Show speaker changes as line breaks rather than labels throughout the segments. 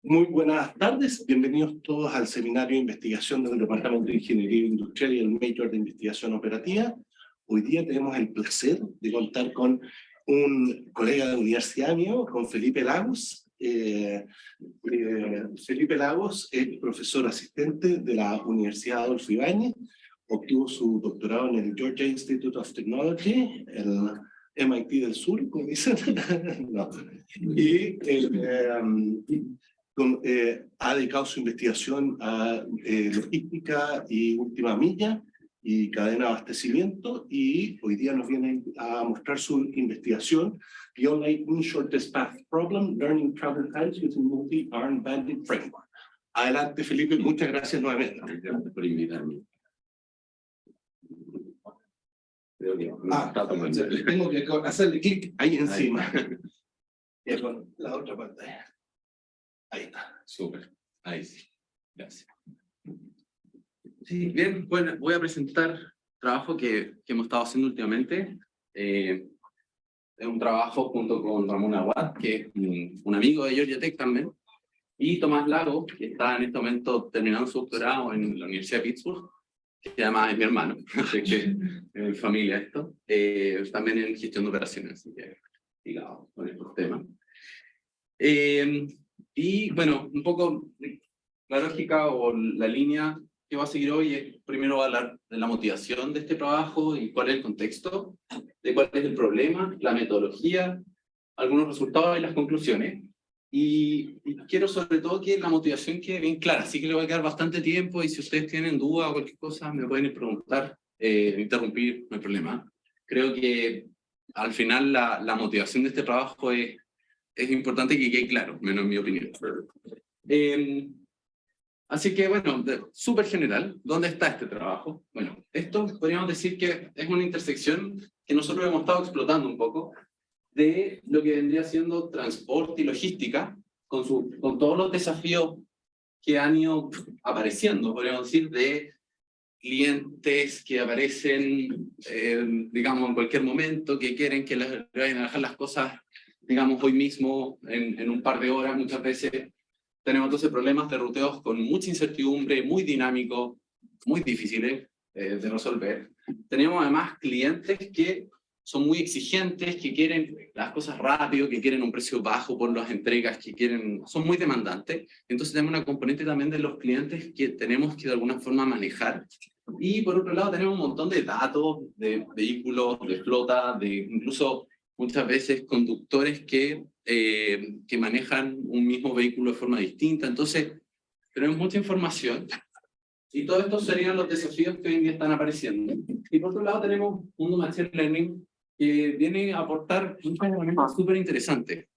Muy buenas tardes, bienvenidos todos al seminario de investigación del Departamento de Ingeniería Industrial y el Major de Investigación Operativa. Hoy día tenemos el placer de contar con un colega de universidad mío, con Felipe Lagos. Felipe Lagos es profesor asistente de la Universidad Adolfo Ibáñez, obtuvo su doctorado en el Georgia Institute of Technology, el MIT del Sur, como dicen. No. Y ha dedicado su investigación a logística y última milla y cadena de abastecimiento, y hoy día nos viene a mostrar su investigación The Online Shortest Path Problem, Learning Travel Times with a Multi-Arm Bandit Framework. Adelante, Felipe, muchas gracias nuevamente.
Gracias por invitarme.
Tengo que hacerle clic ahí encima. Y con la otra pantalla. Ahí está.
Súper. Ahí sí. Gracias. Sí, bien, bueno, voy a presentar trabajo que hemos estado haciendo últimamente. Es un trabajo junto con Ramón Aguad, que es un amigo de Georgia Tech también, y Tomás Lago, que está en este momento terminando su doctorado en la Universidad de Pittsburgh, que además es mi hermano, así que es mi familia esto, también en gestión de operaciones, así que ligado con estos temas. Y bueno, un poco la lógica o la línea que va a seguir hoy es primero hablar de la motivación de este trabajo y cuál es el contexto, de cuál es el problema, la metodología, algunos resultados y las conclusiones. Y quiero sobre todo que la motivación quede bien clara, así que le voy a quedar bastante tiempo y si ustedes tienen duda o cualquier cosa me pueden preguntar, interrumpir, no hay problema. Creo que al final la motivación de este trabajo es importante que quede claro, menos en mi opinión. Así que bueno, súper general, ¿dónde está este trabajo? Bueno, esto podríamos decir que es una intersección que nosotros hemos estado explotando un poco de lo que vendría siendo transporte y logística, con todos los desafíos que han ido apareciendo, podríamos decir, de clientes que aparecen, digamos, en cualquier momento, que quieren que les vayan a dejar las cosas, digamos, hoy mismo, en un par de horas, muchas veces. Tenemos entonces problemas de ruteos con mucha incertidumbre, muy dinámicos, muy difíciles de resolver. Tenemos además clientes que son muy exigentes, que quieren las cosas rápido, que quieren un precio bajo por las entregas, son muy demandantes. Entonces tenemos una componente también de los clientes que tenemos que de alguna forma manejar. Y por otro lado tenemos un montón de datos, de vehículos, de flota, de incluso muchas veces conductores que manejan un mismo vehículo de forma distinta. Entonces tenemos mucha información. Y todos estos serían los desafíos que hoy en día están apareciendo. Y por otro lado tenemos un Machine Learning que viene a aportar un elemento súper interesante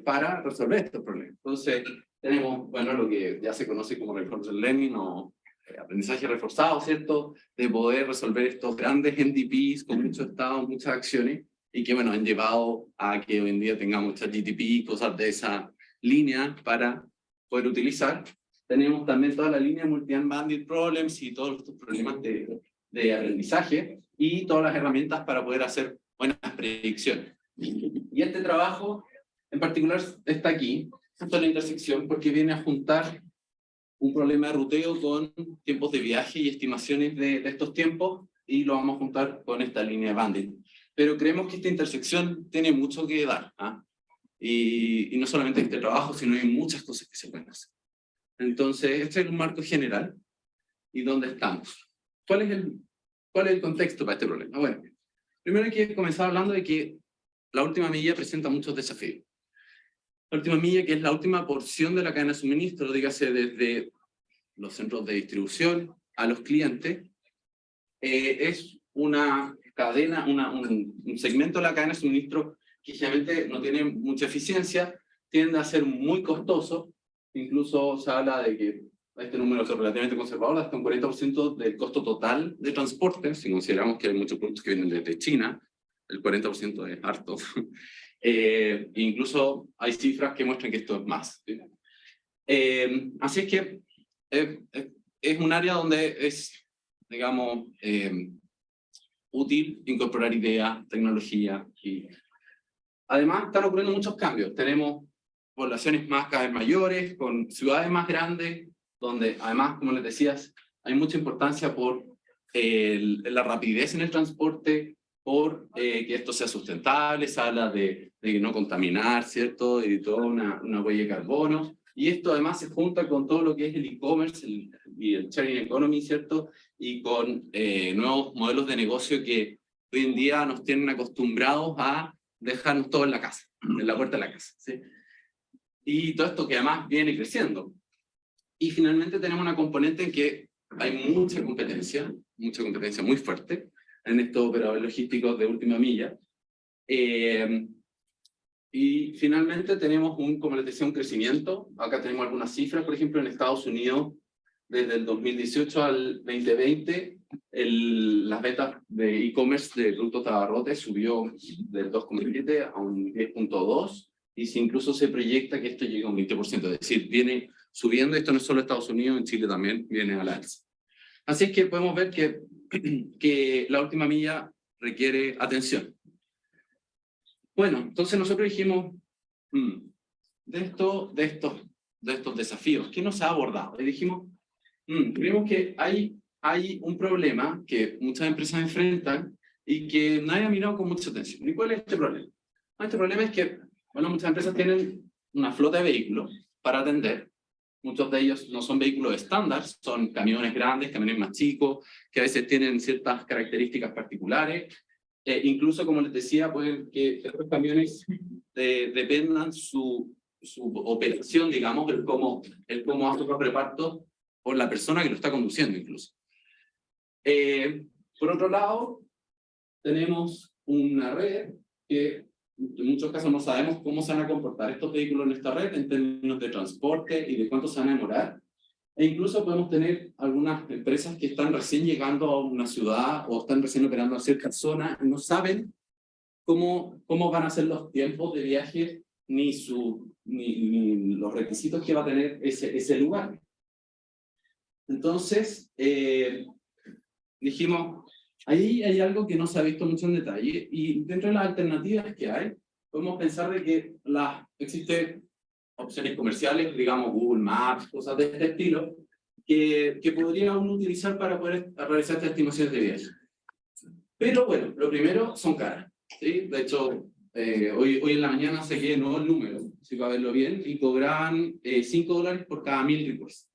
para resolver estos problemas. Entonces tenemos, bueno, lo que ya se conoce como Reinforcement Learning o aprendizaje reforzado, ¿cierto? De poder resolver estos grandes MDPs con muchos estados, muchas acciones, y que, bueno, han llevado a que hoy en día tengamos ChatGPT y cosas de esa línea para poder utilizar. Tenemos también toda la línea Multi-Arm Bandit Problems y todos estos problemas de aprendizaje y todas las herramientas para poder hacer buenas predicciones. Y este trabajo en particular está aquí, justo en la intersección, porque viene a juntar un problema de ruteo con tiempos de viaje y estimaciones de estos tiempos, y lo vamos a juntar con esta línea de Bandit. Pero creemos que esta intersección tiene mucho que dar, ¿ah? Y no solamente este trabajo, sino hay muchas cosas que se pueden hacer. Entonces, este es un marco general. ¿Y dónde estamos? ¿Cuál es el contexto para este problema? Bueno, primero hay que comenzar hablando de que la última milla presenta muchos desafíos. La última milla, que es la última porción de la cadena de suministro, dígase desde los centros de distribución a los clientes, es una cadena, un segmento de la cadena de suministro que generalmente no tiene mucha eficiencia, tiende a ser muy costoso. Incluso se habla de que este número es relativamente conservador, hasta un 40% del costo total de transporte, si consideramos que hay muchos productos que vienen desde China, el 40% es harto. Incluso hay cifras que muestran que esto es más, ¿sí? Así es que es un área donde es, digamos, útil incorporar ideas, tecnología, y además están ocurriendo muchos cambios. Tenemos poblaciones cada vez mayores, con ciudades más grandes, donde además, como les decías, hay mucha importancia por la rapidez en el transporte, por que esto sea sustentable, se habla de no contaminar, ¿cierto? Y de toda una huella de carbono. Y esto además se junta con todo lo que es el e-commerce y el sharing economy, ¿cierto? Y con nuevos modelos de negocio que hoy en día nos tienen acostumbrados a dejarnos todo en la casa, en la puerta de la casa, ¿sí? Y todo esto que además viene creciendo. Y finalmente tenemos una componente en que hay mucha competencia muy fuerte en estos operadores logísticos de última milla. Y finalmente tenemos, como les decía, un crecimiento. Acá tenemos algunas cifras, por ejemplo, en Estados Unidos, desde el 2018 al 2020, las ventas de e-commerce de productos de abarrotes subió del 2,7 a un 10,2, y incluso se proyecta que esto llegue a un 20%, es decir, viene subiendo. Esto no es solo Estados Unidos, en Chile también viene al alza. Así es que podemos ver que la última milla requiere atención. Bueno, entonces nosotros dijimos, de estos desafíos, ¿qué nos ha abordado? Y dijimos, creemos que hay un problema que muchas empresas enfrentan y que nadie ha mirado con mucha atención. ¿Y cuál es este problema? Este problema es que, bueno, muchas empresas tienen una flota de vehículos para atender. Muchos de ellos no son vehículos estándar, son camiones grandes, camiones más chicos, que a veces tienen ciertas características particulares. Incluso, como les decía, pueden que estos camiones dependan su operación, digamos, el cómo hace los repartos por la persona que lo está conduciendo incluso. Por otro lado, tenemos una red que en muchos casos no sabemos cómo se van a comportar estos vehículos en esta red en términos de transporte y de cuánto se van a demorar. E incluso podemos tener algunas empresas que están recién llegando a una ciudad o están recién operando a cierta zona y no saben cómo van a ser los tiempos de viaje ni los requisitos que va a tener ese lugar. Entonces, dijimos, ahí hay algo que no se ha visto mucho en detalle, y dentro de las alternativas que hay, podemos pensar de que existen opciones comerciales, digamos Google Maps, cosas de este estilo, que podría uno utilizar para poder realizar estas estimaciones de viaje. Pero bueno, lo primero son caras, ¿sí? De hecho, hoy en la mañana saqué nuevo el número, si va a verlo bien, y cobraban $5 por cada 1000 requests.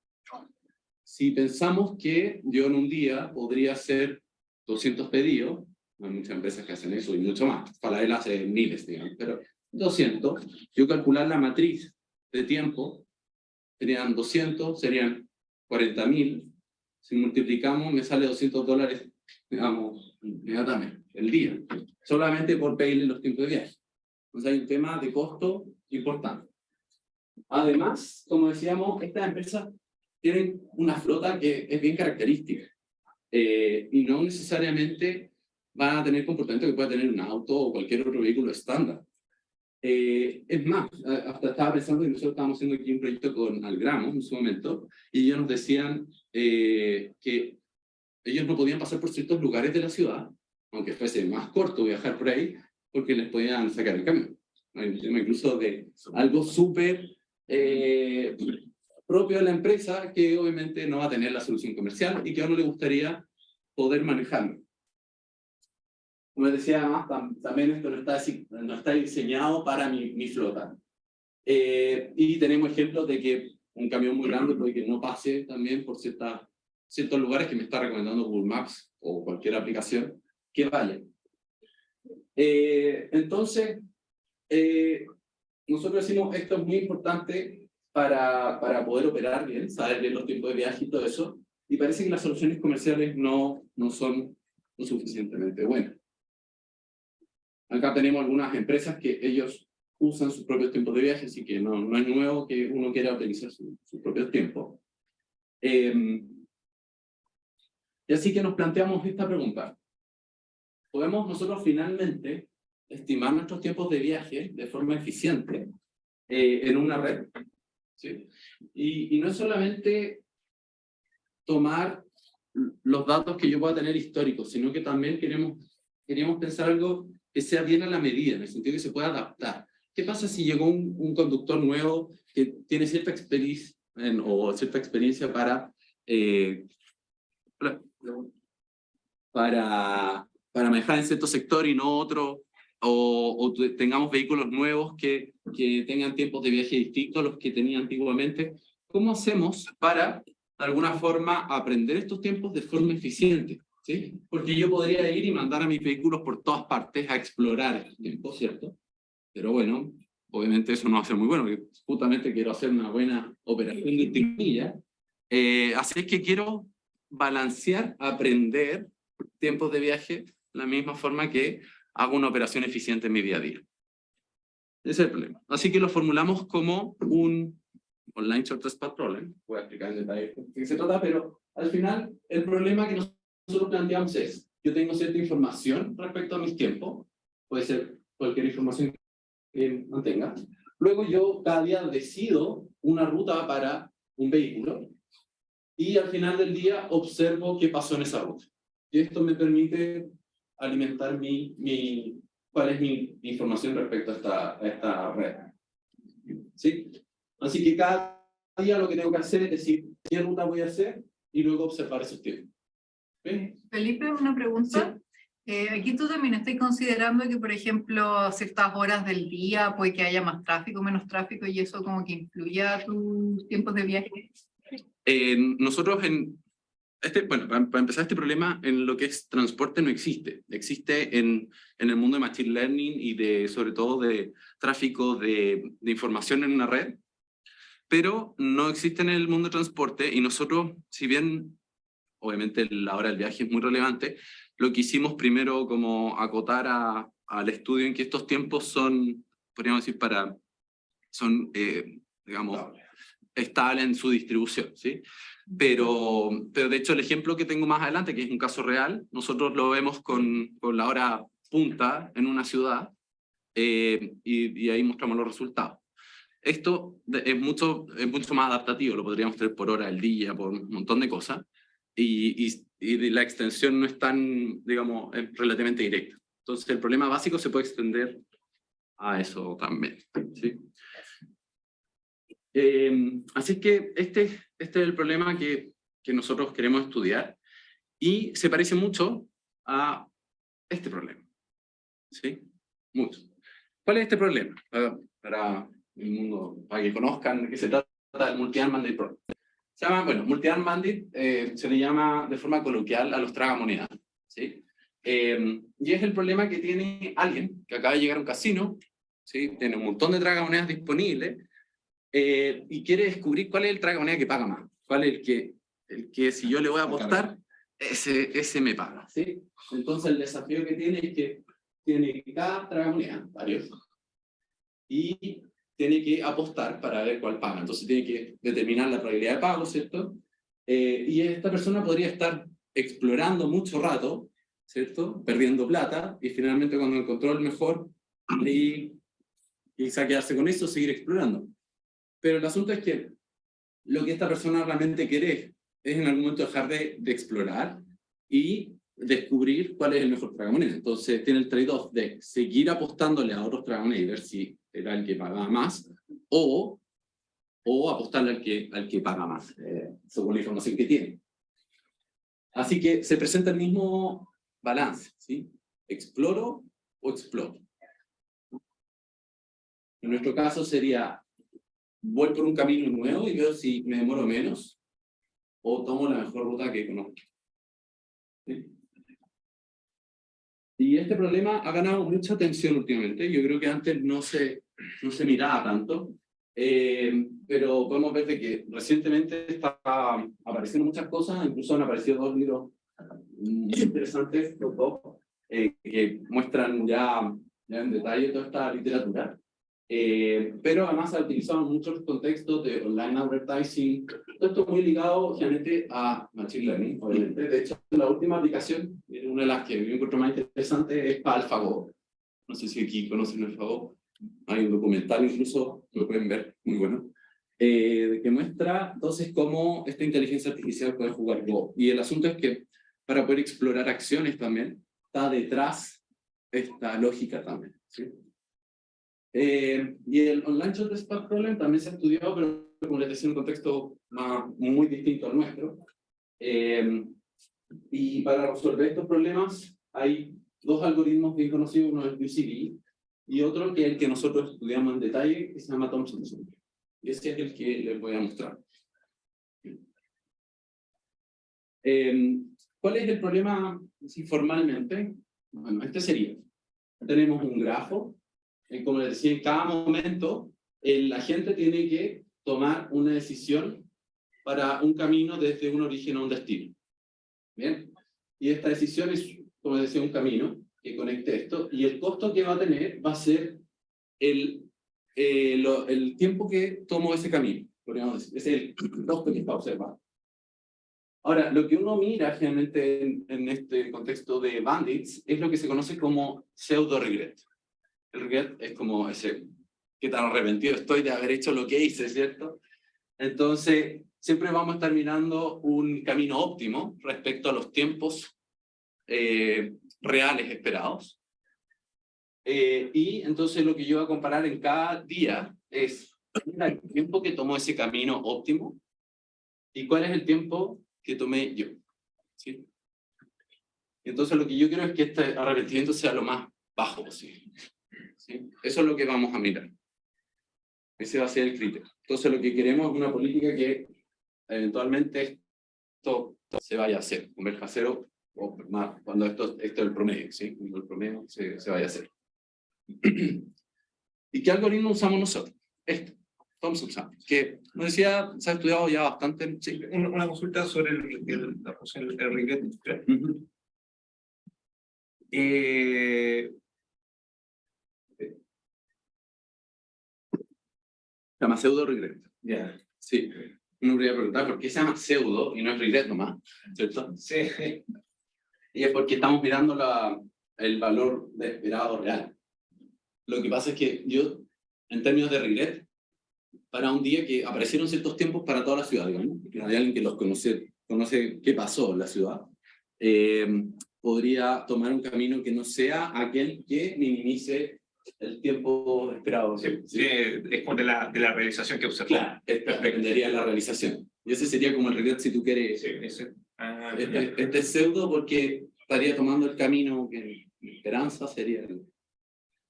Si pensamos que yo en un día podría hacer 200 pedidos, hay muchas empresas que hacen eso y mucho más, Falabella hace miles, digamos, pero 200, yo calcular la matriz de tiempo, serían 200, serían 40.000, si multiplicamos me sale $200, digamos, inmediatamente, el día, solamente por pedirle los tiempos de viaje. Entonces hay un tema de costo importante. Además, como decíamos, estas empresas tienen una flota que es bien característica, y no necesariamente van a tener comportamiento que pueda tener un auto o cualquier otro vehículo estándar. Es más, hasta estaba pensando que nosotros estábamos haciendo aquí un proyecto con Algramo en su momento, y ellos nos decían que ellos no podían pasar por ciertos lugares de la ciudad, aunque fuese más corto viajar por ahí, porque les podían sacar el camión. Hay un tema incluso de algo súper propio de la empresa, que obviamente no va a tener la solución comercial y que a uno le gustaría poder manejarlo. Como les decía, además, también esto no está diseñado para mi flota. Y tenemos ejemplos de que un camión muy grande puede que no pase también por ciertos lugares que me está recomendando Google Maps o cualquier aplicación que vaya. Entonces, nosotros decimos, esto es muy importante para poder operar bien, saber bien los tiempos de viaje y todo eso, y parece que las soluciones comerciales no son lo suficientemente buenas. Acá tenemos algunas empresas que ellos usan sus propios tiempos de viaje, así que no es nuevo que uno quiera utilizar sus propios tiempos. Y así que nos planteamos esta pregunta. ¿Podemos nosotros finalmente estimar nuestros tiempos de viaje de forma eficiente en una red? ¿Sí? Y no es solamente tomar los datos que yo pueda tener históricos, sino que también queríamos pensar algo que sea bien a la medida, en el sentido que se pueda adaptar. ¿qué pasa si llegó un conductor nuevo que tiene cierta experiencia para, para manejar en cierto sector y no otro, o tengamos vehículos nuevos que tengan tiempos de viaje distintos a los que tenía antiguamente? ¿Cómo hacemos para, de alguna forma, aprender estos tiempos de forma eficiente? ¿Sí? Porque yo podría ir y mandar a mis vehículos por todas partes a explorar estos tiempos, ¿cierto? Pero bueno, obviamente eso no va a ser muy bueno, porque justamente quiero hacer una buena operación de tecnología. Así es que quiero balancear, aprender tiempos de viaje de la misma forma que hago una operación eficiente en mi día a día. Ese es el problema. Así que lo formulamos como un Online Shortest Path Problem. Voy a explicar en detalle de qué se trata, pero al final el problema que nosotros planteamos es, yo tengo cierta información respecto a mis tiempos, puede ser cualquier información que mantenga. Luego yo cada día decido una ruta para un vehículo y al final del día observo qué pasó en esa ruta. Y esto me permite alimentar cuál es mi información respecto a esta red. ¿Sí? Así que cada día lo que tengo que hacer es decir qué ruta voy a hacer y luego observar esos tiempos. ¿Sí?
Felipe, una pregunta.
Sí.
Aquí tú también estás considerando que, por ejemplo, a ciertas horas del día puede que haya más tráfico, menos tráfico, y eso como que influya a tus tiempos de viaje.
Nosotros bueno, para empezar, este problema en lo que es transporte no existe. Existe en el mundo de Machine Learning y sobre todo de tráfico de información en una red, pero no existe en el mundo de transporte, y nosotros, si bien obviamente la hora del viaje es muy relevante, lo que hicimos primero como acotar al estudio en que estos tiempos son, podríamos decir, digamos, estables en su distribución, ¿sí? Pero de hecho el ejemplo que tengo más adelante, que es un caso real, nosotros lo vemos con la hora punta en una ciudad, y ahí mostramos los resultados. Esto es mucho más adaptativo, lo podríamos tener por hora del día, por un montón de cosas, y la extensión no es tan, digamos, es relativamente directa. Entonces el problema básico se puede extender a eso también, ¿sí? Así que este es el problema que nosotros queremos estudiar, y se parece mucho a este problema, ¿sí? Mucho. ¿Cuál es este problema? Para el mundo, para que conozcan de qué se trata el Multi-Arm Bandit Problem. Se llama, bueno, Multi-Arm Bandit se le llama de forma coloquial a los tragamonedas, ¿sí? Y es el problema que tiene alguien que acaba de llegar a un casino, ¿sí? Tiene un montón de tragamonedas disponibles, y quiere descubrir cuál es el tragamoneda que paga más, cuál es el que si yo le voy a apostar, ese me paga, ¿sí? Entonces el desafío que tiene es que tiene cada tragamoneda, varios, y tiene que apostar para ver cuál paga. Entonces tiene que determinar la probabilidad de pago, ¿cierto? Y esta persona podría estar explorando mucho rato, ¿cierto? Perdiendo plata, y finalmente cuando encontró el mejor, y quizá quedarse con eso, seguir explorando. Pero el asunto es que lo que esta persona realmente quiere es en algún momento dejar de explorar y descubrir cuál es el mejor tragamoneda. Entonces tiene el trade-off de seguir apostándole a otros tragamonedas y ver si era el que pagaba más, o apostarle al que paga más, según la información que tiene. Así que se presenta el mismo balance, ¿sí? ¿Exploro o exploto? En nuestro caso sería, voy por un camino nuevo y veo si me demoro menos, o tomo la mejor ruta que conozco. ¿Sí? Y este problema ha ganado mucha atención últimamente. Yo creo que antes no se miraba tanto, pero podemos ver de que recientemente está apareciendo muchas cosas, incluso han aparecido 2 libros muy interesantes, los dos, que muestran ya en detalle toda esta literatura. Pero además se utilizado muchos contextos de online advertising, todo esto muy ligado obviamente a Machine Learning, obviamente. De hecho, la última aplicación, una de las que me encuentro más interesante, es para AlphaGo. No sé si aquí conocen AlphaGo, hay un documental incluso, lo pueden ver, muy bueno, que muestra entonces cómo esta inteligencia artificial puede jugar Go. Y el asunto es que para poder explorar acciones también, está detrás esta lógica también, ¿sí? Y el Online Short Spark Problem también se ha estudiado, pero como les decía, en un contexto muy distinto al nuestro. Y para resolver estos problemas hay dos algoritmos bien conocidos, uno es UCD y otro que es el que nosotros estudiamos en detalle, que se llama Thompson-Sump. Y ese es el que les voy a mostrar. ¿Cuál es el problema si formalmente? Bueno, este sería. Tenemos un grafo, como les decía, en cada momento el agente tiene que tomar una decisión para un camino desde un origen a un destino. ¿Bien? Y esta decisión es, como les decía, un camino que conecte esto, y el costo que va a tener va a ser el tiempo que tomó ese camino, podríamos decir. Es el costo que está observado. Ahora, lo que uno mira generalmente en este contexto de bandits es lo que se conoce como pseudo-regret. El regret es como ese, qué tan arrepentido estoy de haber hecho lo que hice, ¿cierto? Entonces, siempre vamos a estar mirando un camino óptimo respecto a los tiempos reales esperados. Y entonces lo que yo voy a comparar en cada día es el tiempo que tomó ese camino óptimo y cuál es el tiempo que tomé yo. ¿Sí? Entonces lo que yo quiero es que este arrepentimiento sea lo más bajo posible. ¿Sí? Eso es lo que vamos a mirar. Ese va a ser el criterio. Entonces lo que queremos es una política que eventualmente esto se vaya a hacer, converja a cero, o más, cuando esto es el promedio, ¿sí? Cuando el promedio se vaya a hacer. ¿Y qué algoritmo usamos nosotros? Este, Thompson-Sump, que, como decía, se ha estudiado ya bastante. Sí.
Una consulta sobre el regret.
Se llama pseudo-regret.
Ya.
Sí. Uno podría preguntar por qué se llama pseudo y no es regret nomás, ¿cierto?
Sí.
Y es porque estamos mirando el valor de esperado real. Lo que pasa es que yo, en términos de regret, para un día que aparecieron ciertos tiempos para toda la ciudad, digamos, que hay alguien que los conoce qué pasó en la ciudad, podría tomar un camino que no sea aquel que minimice el tiempo esperado.
Sí, sí, es como de la realización que observó.
Claro, dependería de la realización. Y ese sería como el regret si tú quieres.
Sí, ese.
Este es pseudo porque estaría tomando el camino que esperanza sería.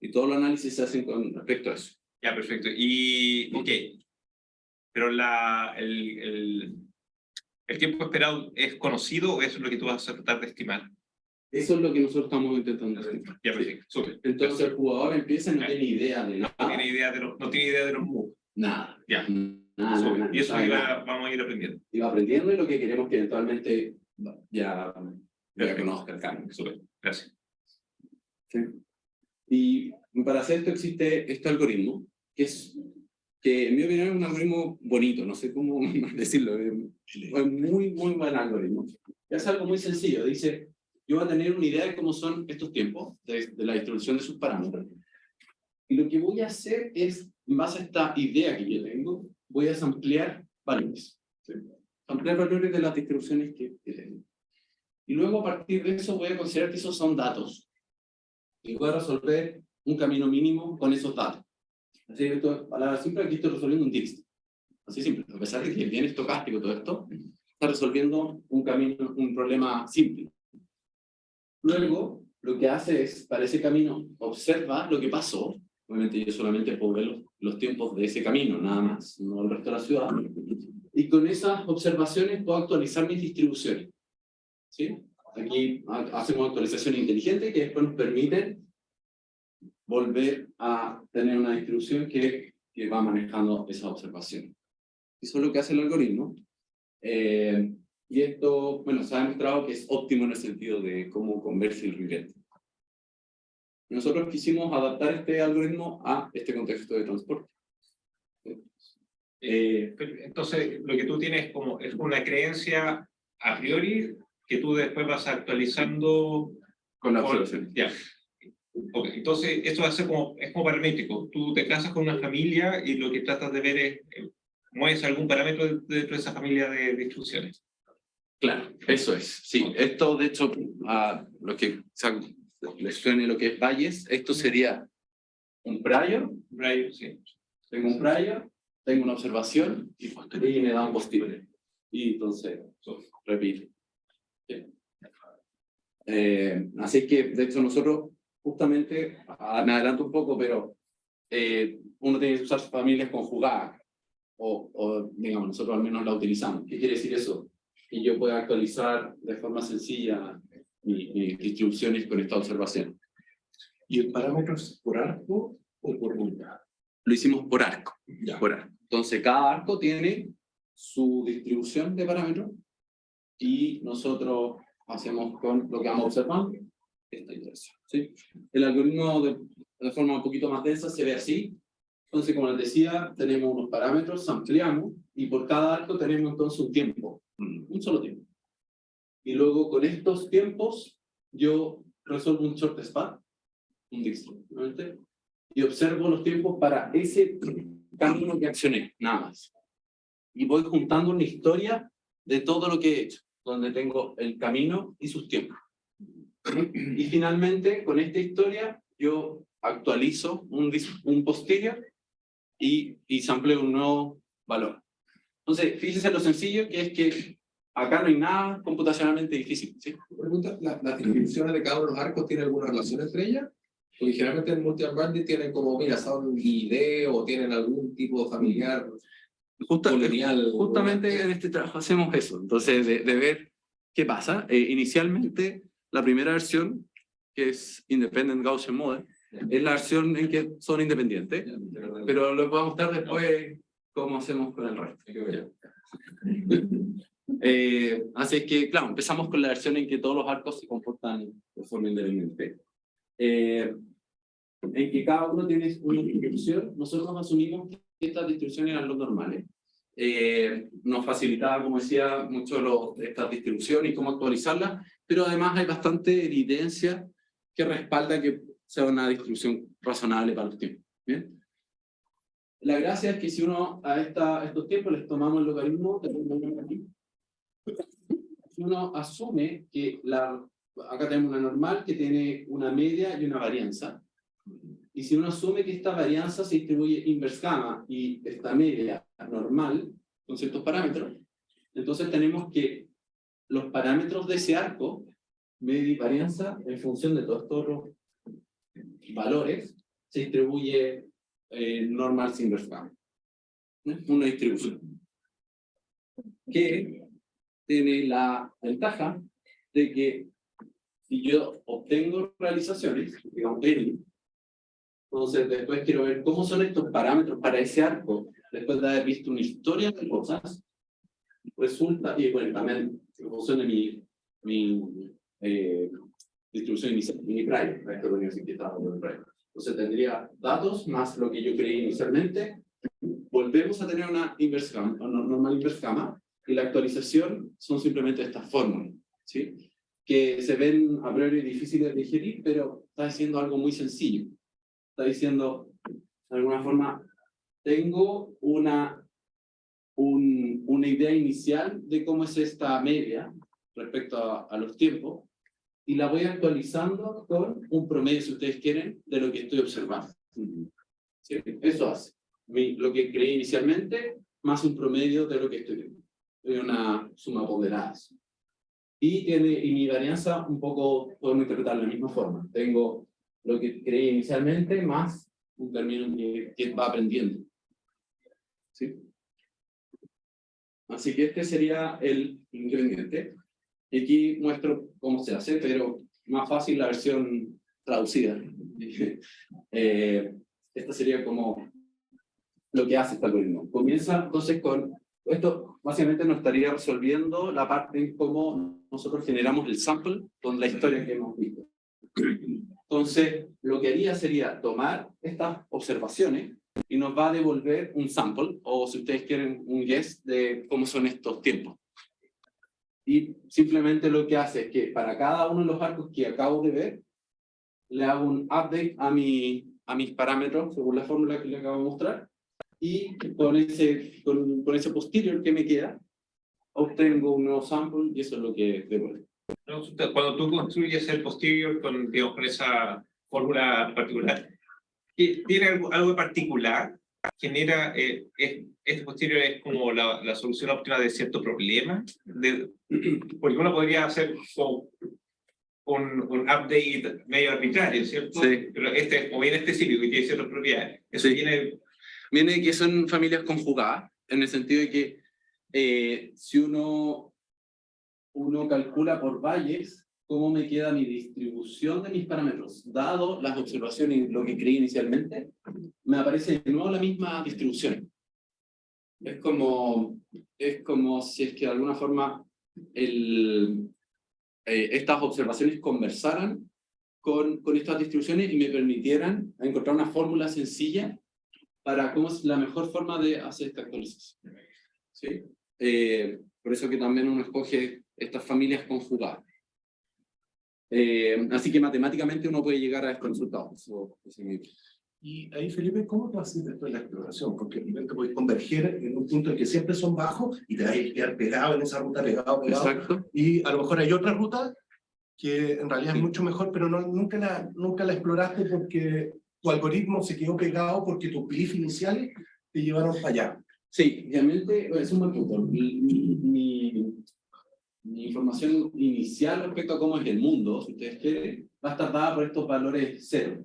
Y todos los análisis se hacen con respecto a eso.
Ya, perfecto. Y, ok, pero el tiempo esperado es conocido o eso es lo que tú vas a tratar de estimar?
Eso es lo que nosotros estamos intentando estimar.
Ya, perfecto. Súper.
Entonces el jugador empieza y no tiene idea de nada.
No tiene idea de los moves.
Nada.
Ya.
Nada.
Y eso vamos a ir aprendiendo.
Y va aprendiendo y lo que queremos que eventualmente ya conozca el cambio.
Súper. Gracias.
Sí. Y para hacer esto existe este algoritmo, que en mi opinión es un algoritmo bonito, no sé cómo decirlo, es muy buen algoritmo. Es algo muy sencillo, dice, yo voy a tener una idea de cómo son estos tiempos, de la distribución de sus parámetros. Y lo que voy a hacer es, en base a esta idea que yo tengo, voy a ampliar valores. ¿Sí? Ampliar valores de las distribuciones que tengo. Y luego a partir de eso voy a considerar que esos son datos. Y voy a resolver un camino mínimo con esos datos. Así que esto, palabra simple, aquí estoy resolviendo un DIST. Así simple. A pesar de que es bien estocástico todo esto, está resolviendo un problema simple. Luego, lo que hace es, para ese camino, observa lo que pasó. Obviamente yo solamente puedo ver los tiempos de ese camino, nada más, no el resto de la ciudad. Y con esas observaciones puedo actualizar mis distribuciones. ¿Sí? Aquí hacemos actualizaciones inteligentes que después nos permiten volver a tener una distribución que va manejando esas observaciones. Eso es lo que hace el algoritmo. Y esto, bueno, se ha demostrado que es óptimo en el sentido de cómo converge el regret. Nosotros quisimos adaptar este algoritmo a este contexto de transporte.
Entonces, lo que tú tienes es una creencia a priori que tú después vas actualizando
con la observación.
Ya. Okay. Entonces, esto va a ser es como paramétrico. Tú te casas con una familia y lo que tratas de ver es, ¿mueves algún parámetro dentro de esa familia de distribuciones?
Claro, eso es. Sí, esto de hecho, lo que les suene lo que es Bayes, esto sería un prior,
Brian, sí.
tengo un prior, tengo una observación y me da un posterior. Y entonces, repito. ¿Sí? Así que, de hecho, nosotros justamente, me adelanto un poco, pero uno tiene que usar familias conjugadas, o digamos, nosotros al menos la utilizamos. ¿Qué quiere decir eso? Que yo pueda actualizar de forma sencilla mis distribuciones con esta observación.
¿Y el parámetro es por arco o por unidad?
Lo hicimos por arco.
Ya.
Por arco. Entonces, cada arco tiene su distribución de parámetros y nosotros hacemos con lo que vamos observando esta iteración. ¿Sí? El algoritmo de forma un poquito más densa se ve así. Entonces, como les decía, tenemos unos parámetros, ampliamos y por cada arco tenemos entonces un tiempo, un solo tiempo. Y luego con estos tiempos yo resuelvo un short span, un Dijkstra, ¿no? Y observo los tiempos para ese camino que accioné, nada más. Y voy juntando una historia de todo lo que he hecho, donde tengo el camino y sus tiempos. Y finalmente, con esta historia, yo actualizo un posterior y sampleo un nuevo valor. Entonces, fíjense lo sencillo que es que acá no hay nada computacionalmente difícil, ¿sí?
Pregunta, ¿las distribuciones de cada uno de los arcos tienen alguna relación entre ellas? Porque generalmente en multi-banding tienen como, mira, son ID o tienen algún tipo familiar colonial.
Justamente en este trabajo hacemos eso, entonces de ver qué pasa. Inicialmente, la primera versión, que es Independent Gaussian Model, es la versión en que son independientes, pero les voy a mostrar después cómo hacemos con el resto. Así que, claro, empezamos con la versión en que todos los arcos se comportan de forma independiente. En que cada uno tiene una distribución. Nosotros asumimos que estas distribuciones eran los normales. Nos facilitaba, como decía, mucho estas distribuciones y cómo actualizarlas, pero además hay bastante evidencia que respalda que sea una distribución razonable para los tiempos. ¿Bien? La gracia es que si uno a estos tiempos les tomamos el logaritmo, si uno asume que acá tenemos una normal que tiene una media y una varianza, y si uno asume que esta varianza se distribuye inverse gamma y esta media normal con ciertos parámetros, entonces tenemos que los parámetros de ese arco, media y varianza, en función de todos estos valores, se distribuye normal inverse gamma. Una distribución que tiene la ventaja de que si yo obtengo realizaciones, digamos N, entonces después quiero ver cómo son estos parámetros para ese arco, después de haber visto una historia de cosas, resulta, y bueno, también en función de mi distribución inicial, mi prior, entonces tendría datos más lo que yo creí inicialmente, volvemos a tener una inverse gamma, una normal inverse gamma, y la actualización son simplemente estas fórmulas, ¿sí? Que se ven a priori difíciles de digerir, pero está diciendo algo muy sencillo. Está diciendo, de alguna forma, tengo una idea inicial de cómo es esta media respecto a los tiempos, y la voy actualizando con un promedio, si ustedes quieren, de lo que estoy observando. ¿Sí? Eso hace lo que creí inicialmente, más un promedio de lo que estoy viendo. Es una suma ponderada. Y mi varianza un poco podemos interpretar de la misma forma. Tengo lo que creí inicialmente más un término que va aprendiendo. ¿Sí? Así que este sería el independiente. Y aquí muestro cómo se hace, pero más fácil la versión traducida. Esta sería como lo que hace este algoritmo. Comienza entonces con esto, básicamente nos estaría resolviendo la parte en cómo nosotros generamos el sample con la historia que hemos visto. Entonces, lo que haría sería tomar estas observaciones y nos va a devolver un sample, o si ustedes quieren, un guess de cómo son estos tiempos. Y simplemente lo que hace es que para cada uno de los arcos que acabo de ver, le hago un update a mis parámetros según la fórmula que le acabo de mostrar, y con ese posterior que me queda, obtengo un nuevo sample y eso es lo que devuelve.
Cuando tú construyes el posterior con esa fórmula particular, que tiene algo de particular, genera, esta cuestión es como la solución óptima de cierto problema, porque uno podría hacer como un update medio arbitrario, ¿cierto?
Sí.
Pero este es como bien específico y tiene ciertas propiedades. Eso
Sí.
viene
de que son familias conjugadas, en el sentido de que si uno calcula por valles cómo me queda mi distribución de mis parámetros, dado las observaciones y lo que creí inicialmente, me aparece de nuevo la misma distribución. Es como si es que de alguna forma estas observaciones conversaran con estas distribuciones y me permitieran encontrar una fórmula sencilla para cómo es la mejor forma de hacer esta actualización. ¿Sí? Por eso que también uno escoge estas familias conjugadas. Así que matemáticamente uno puede llegar a estos resultados.
Y ahí, Felipe, ¿cómo tú haces después la exploración? Porque te puedes converger en un punto en que siempre son bajos y te vas a quedar pegado en esa ruta, pegado.
Exacto.
Y a lo mejor hay otra ruta que en realidad
Sí.
es mucho mejor, pero nunca la exploraste porque tu algoritmo se quedó pegado porque tus beliefs iniciales te llevaron para allá.
Sí, realmente es un buen punto. Mi información inicial respecto a cómo es el mundo, si ustedes quieren, va a estar dada por estos valores cero.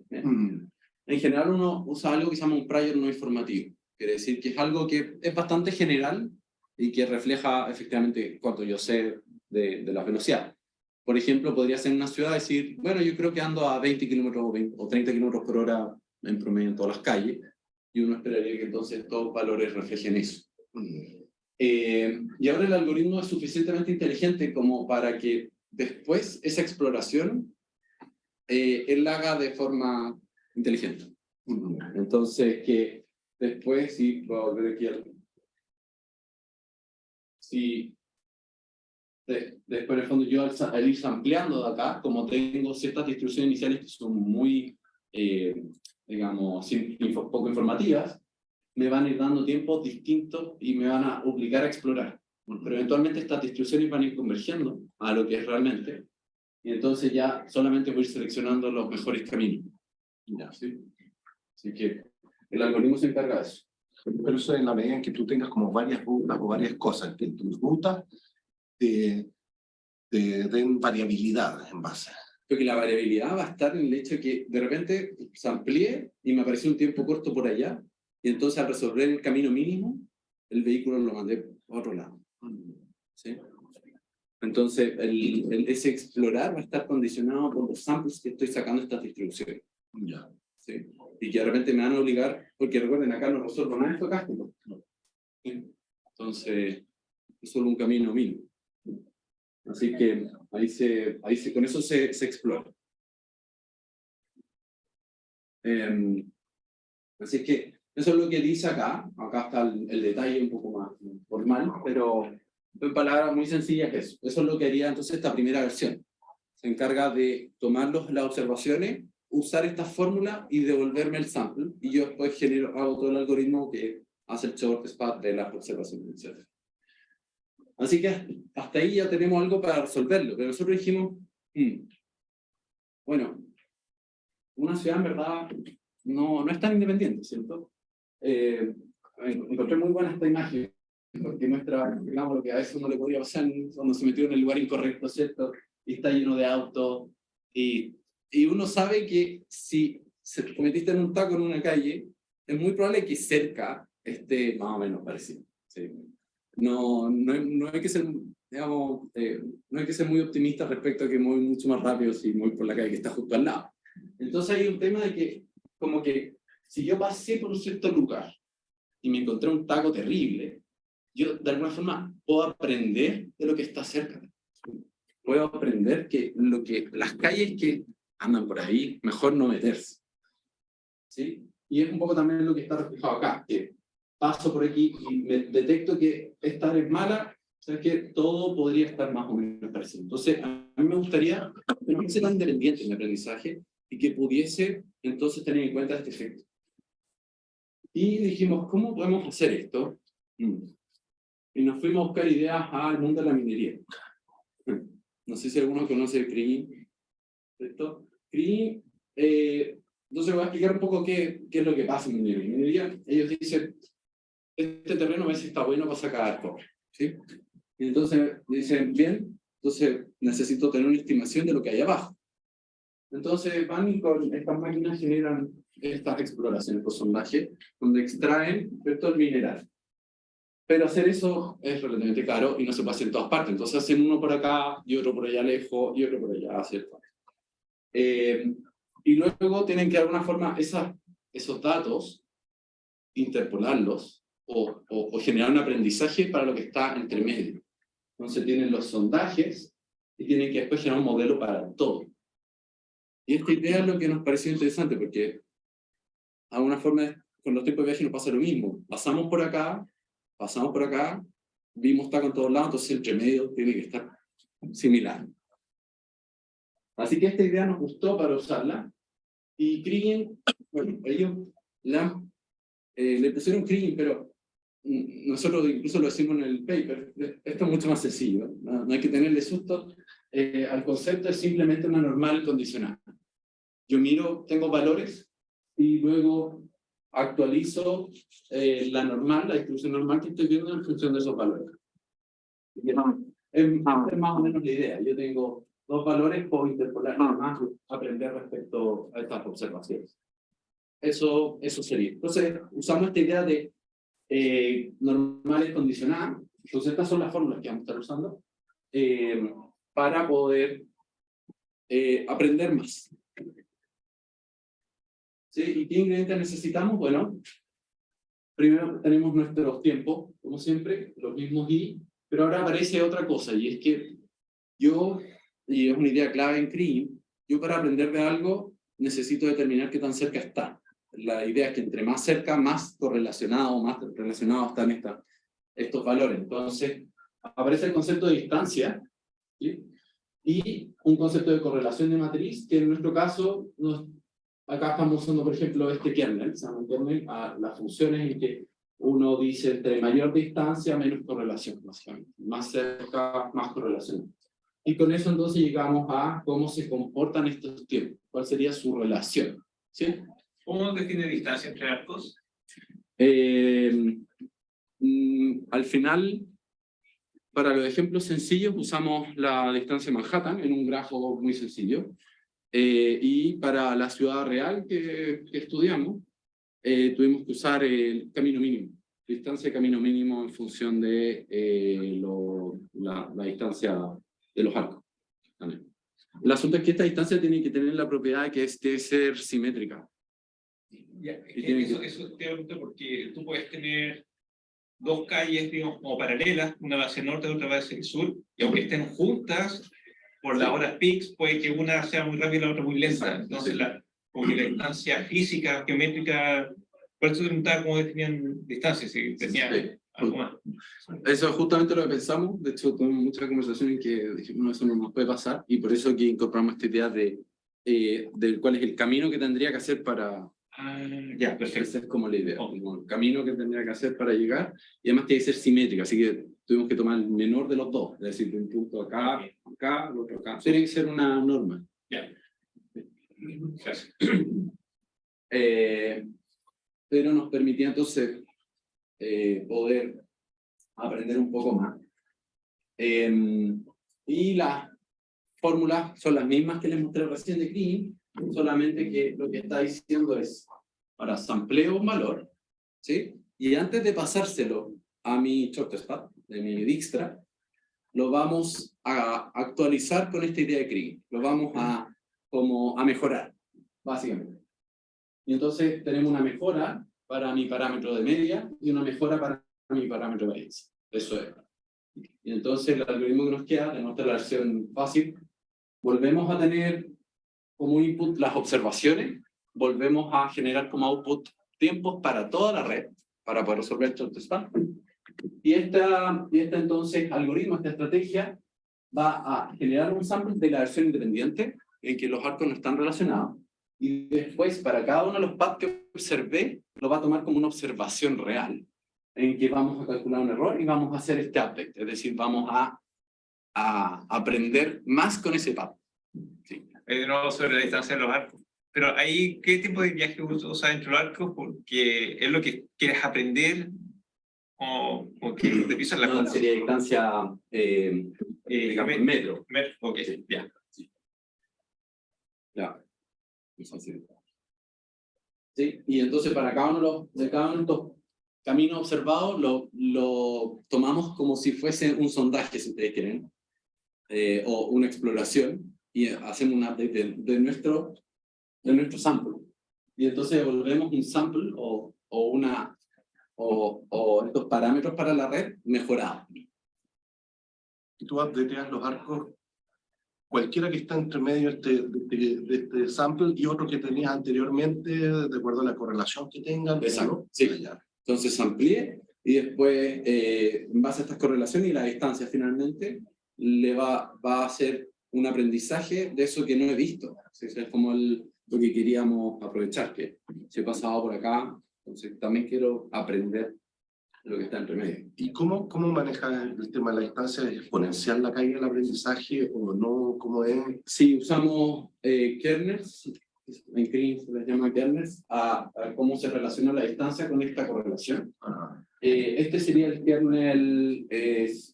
En general uno usa algo que se llama un prior no informativo. Quiere decir que es algo que es bastante general y que refleja efectivamente cuánto yo sé de la velocidad. Por ejemplo, podría ser en una ciudad decir, bueno, yo creo que ando a 20 kilómetros o 30 kilómetros por hora en promedio en todas las calles, y uno esperaría que entonces todos los valores reflejen eso. Y ahora el algoritmo es suficientemente inteligente como para que después esa exploración él la haga de forma inteligente. Entonces, que después, sí, voy a volver aquí si después en el fondo yo al ir ampliando de acá, como tengo ciertas distribuciones iniciales que son muy, digamos, poco informativas, me van a ir dando tiempos distintos y me van a obligar a explorar. Pero eventualmente estas distribuciones van a ir convergiendo a lo que es realmente, y entonces ya solamente voy a ir seleccionando los mejores caminos. ¿Sí? Así que el algoritmo se encarga de eso.
Pero eso en la medida en que tú tengas como varias rutas o varias cosas, que tus rutas te den variabilidad en base.
Porque la variabilidad va a estar en el hecho de que de repente se amplíe y me apareció un tiempo corto por allá, y entonces al resolver el camino mínimo, el vehículo lo mandé a otro lado. ¿Sí? Entonces, ese explorar va a estar condicionado por los samples que estoy sacando de estas distribuciones.
Ya.
¿Sí? Y que de repente me van a obligar, porque recuerden, acá no resuelvo nada estocástico. ¿Sí? Entonces, es solo un camino mínimo. Así que con eso se explora. Así que eso es lo que dice acá. Acá está el detalle un poco más formal, pero en palabras muy sencillas es eso. Eso es lo que haría entonces esta primera versión. Se encarga de tomar las observaciones, usar esta fórmula y devolverme el sample. Y yo después hago todo el algoritmo que hace el short spat de las observaciones iniciales. Así que hasta ahí ya tenemos algo para resolverlo. Pero nosotros dijimos, bueno, una ciudad en verdad no es tan independiente, ¿cierto? Encontré muy buena esta imagen, porque muestra, digamos, lo que a veces uno le podría pasar cuando se metió en el lugar incorrecto, ¿cierto? Y está lleno de autos, y uno sabe que si se cometiste en un taco en una calle, es muy probable que cerca esté más o menos parecido. ¿Sí? No hay que ser, digamos, no hay que ser muy optimista respecto a que voy mucho más rápido si voy por la calle que está justo al lado. Entonces hay un tema de que, como que, si yo pasé por un cierto lugar y me encontré un taco terrible, yo de alguna forma puedo aprender de lo que está cerca. Puedo aprender que las calles que andan por ahí, mejor no meterse. ¿Sí? Y es un poco también lo que está reflejado acá, que paso por aquí y me detecto que esta área es mala, ¿sabes qué? Todo podría estar más o menos parecido. Entonces, a mí me gustaría que no fuese tan independiente en el aprendizaje y que pudiese entonces tener en cuenta este efecto. Y dijimos, ¿cómo podemos hacer esto? Y nos fuimos a buscar ideas al mundo de la minería. No sé si alguno conoce CREAM. ¿Cierto? CREAM Entonces voy a explicar un poco qué es lo que pasa en minería. En minería, ellos dicen, este terreno a veces está bueno para sacar cobre, ¿sí? Y entonces dicen, bien, entonces necesito tener una estimación de lo que hay abajo. Entonces van y con estas máquinas generan estas exploraciones por sondaje, donde extraen el mineral. Pero hacer eso es relativamente caro y no se puede hacer en todas partes. Entonces hacen uno por acá y otro por allá lejos y otro por allá, ¿cierto? Y luego tienen que de alguna forma esos datos interpolarlos o generar un aprendizaje para lo que está entre medio. Entonces tienen los sondajes y tienen que después generar un modelo para todo. Y esta idea es lo que nos pareció interesante porque de alguna forma con los tiempos de viaje nos pasa lo mismo. Pasamos por acá, vimos taco en todos lados, entonces el entre medio tiene que estar similar. Así que esta idea nos gustó para usarla. Y Kriging, bueno, ellos le pusieron Kriging, pero nosotros incluso lo decimos en el paper, esto es mucho más sencillo, no hay que tenerle susto al concepto, es simplemente una normal condicional. Yo miro, tengo valores, y luego actualizo la distribución normal que estoy viendo en función de esos valores. Es más o menos la idea, yo tengo 2 valores, puedo interpolar nada más, aprender respecto a estas observaciones. Eso sería. Entonces, usamos esta idea de normales condicionadas. Entonces, estas son las fórmulas que vamos a estar usando para poder aprender más. ¿Sí? ¿Y qué ingredientes necesitamos? Bueno, primero tenemos nuestros tiempos, como siempre, los mismos y, pero ahora aparece otra cosa, y es que y es una idea clave en Kriging, yo para aprender de algo necesito determinar qué tan cerca está. La idea es que entre más cerca, más relacionados están estos valores. Entonces, aparece el concepto de distancia, ¿sí? Y un concepto de correlación de matriz, que en nuestro caso, acá estamos usando, por ejemplo, este kernel, se llama un kernel, a las funciones en que uno dice entre mayor distancia, menos correlación, básicamente. Más cerca, más correlación. Y con eso entonces llegamos a cómo se comportan estos tiempos, cuál sería su relación, ¿sí?
¿Cómo define distancia entre arcos?
Al final, para los ejemplos sencillos, usamos la distancia de Manhattan en un grafo muy sencillo. Y para la ciudad real que estudiamos, tuvimos que usar el camino mínimo, distancia de camino mínimo en función de la distancia de los arcos. También. El asunto es que esta distancia tiene que tener la propiedad de ser simétrica.
Eso te pregunto porque tú puedes tener 2 calles, digamos, como paralelas, una va hacia el norte, otra va hacia el sur, y aunque estén juntas, por las horas peaks, puede que una sea muy rápida y la otra muy lenta. Entonces, como que la distancia física, geométrica, por eso te preguntaba cómo definían distancias, si tenía algo más.
Eso es justamente lo que pensamos. De hecho, tuvimos muchas conversaciones en que dijimos, no, eso no nos puede pasar, y por eso que incorporamos esta idea de cuál es el camino que tendría que hacer para...
Ya, perfecto.
Esa es como la idea, como el camino que tendría que hacer para llegar, y además tiene que ser simétrica, así que tuvimos que tomar el menor de los dos, es decir, de un punto acá, el otro acá. Tiene que ser una norma.
Ya. Gracias.
Pero nos permitía entonces poder aprender un poco más. Y las fórmulas son las mismas que les mostré recién de Kriging, solamente que lo que está diciendo es, ahora sampleo un valor, ¿sí? Y antes de pasárselo a mi shortcut, de mi Dijkstra, lo vamos a actualizar con esta idea de Kriging, lo vamos a mejorar, básicamente. Y entonces tenemos una mejora para mi parámetro de media y una mejora para mi parámetro de varianza. Eso es. Y entonces el algoritmo que nos queda, tenemos la versión fácil, volvemos a tener como input las observaciones, volvemos a generar como output tiempos para toda la red, para poder resolver el shortcut. Y esta entonces algoritmo, esta estrategia, va a generar un sample de la versión independiente, en que los arcos no están relacionados, y después para cada uno de los paths que observé, lo va a tomar como una observación real, en que vamos a calcular un error y vamos a hacer este update, es decir, vamos a aprender más con ese path. Sí.
De nuevo sobre la distancia de los arcos. Pero ahí, ¿qué tipo de viaje usas dentro del arco? Porque es lo que quieres aprender o que te pisan la
No, sería distancia, digamos, en metro.
Ok,
Sí.
ya.
Ya. Eso sí. Sí, y entonces para cada uno de estos caminos observados lo tomamos como si fuese un sondaje, si ustedes quieren, o una exploración, y hacemos un update de nuestro sample. Y entonces devolvemos un sample o estos parámetros para la red mejorados.
Y tú updateas los arcos, cualquiera que está entre medio de este sample y otro que tenías anteriormente, de acuerdo a la correlación que tengan.
Exacto,
¿no?
sí. Entonces amplíe y después, en base a estas correlaciones y la distancia finalmente, le va a hacer un aprendizaje de eso que no he visto. ¿Sí? Es como lo que queríamos aprovechar, que si he pasado por acá, entonces también quiero aprender lo que está entre medio.
¿Y cómo manejas el tema de la distancia? ¿Es exponencial la caída del aprendizaje o no? ¿Cómo es?
Sí, usamos kernels, en CRIM se les llama kernels, a cómo se relaciona la distancia con esta correlación. Este sería el kernel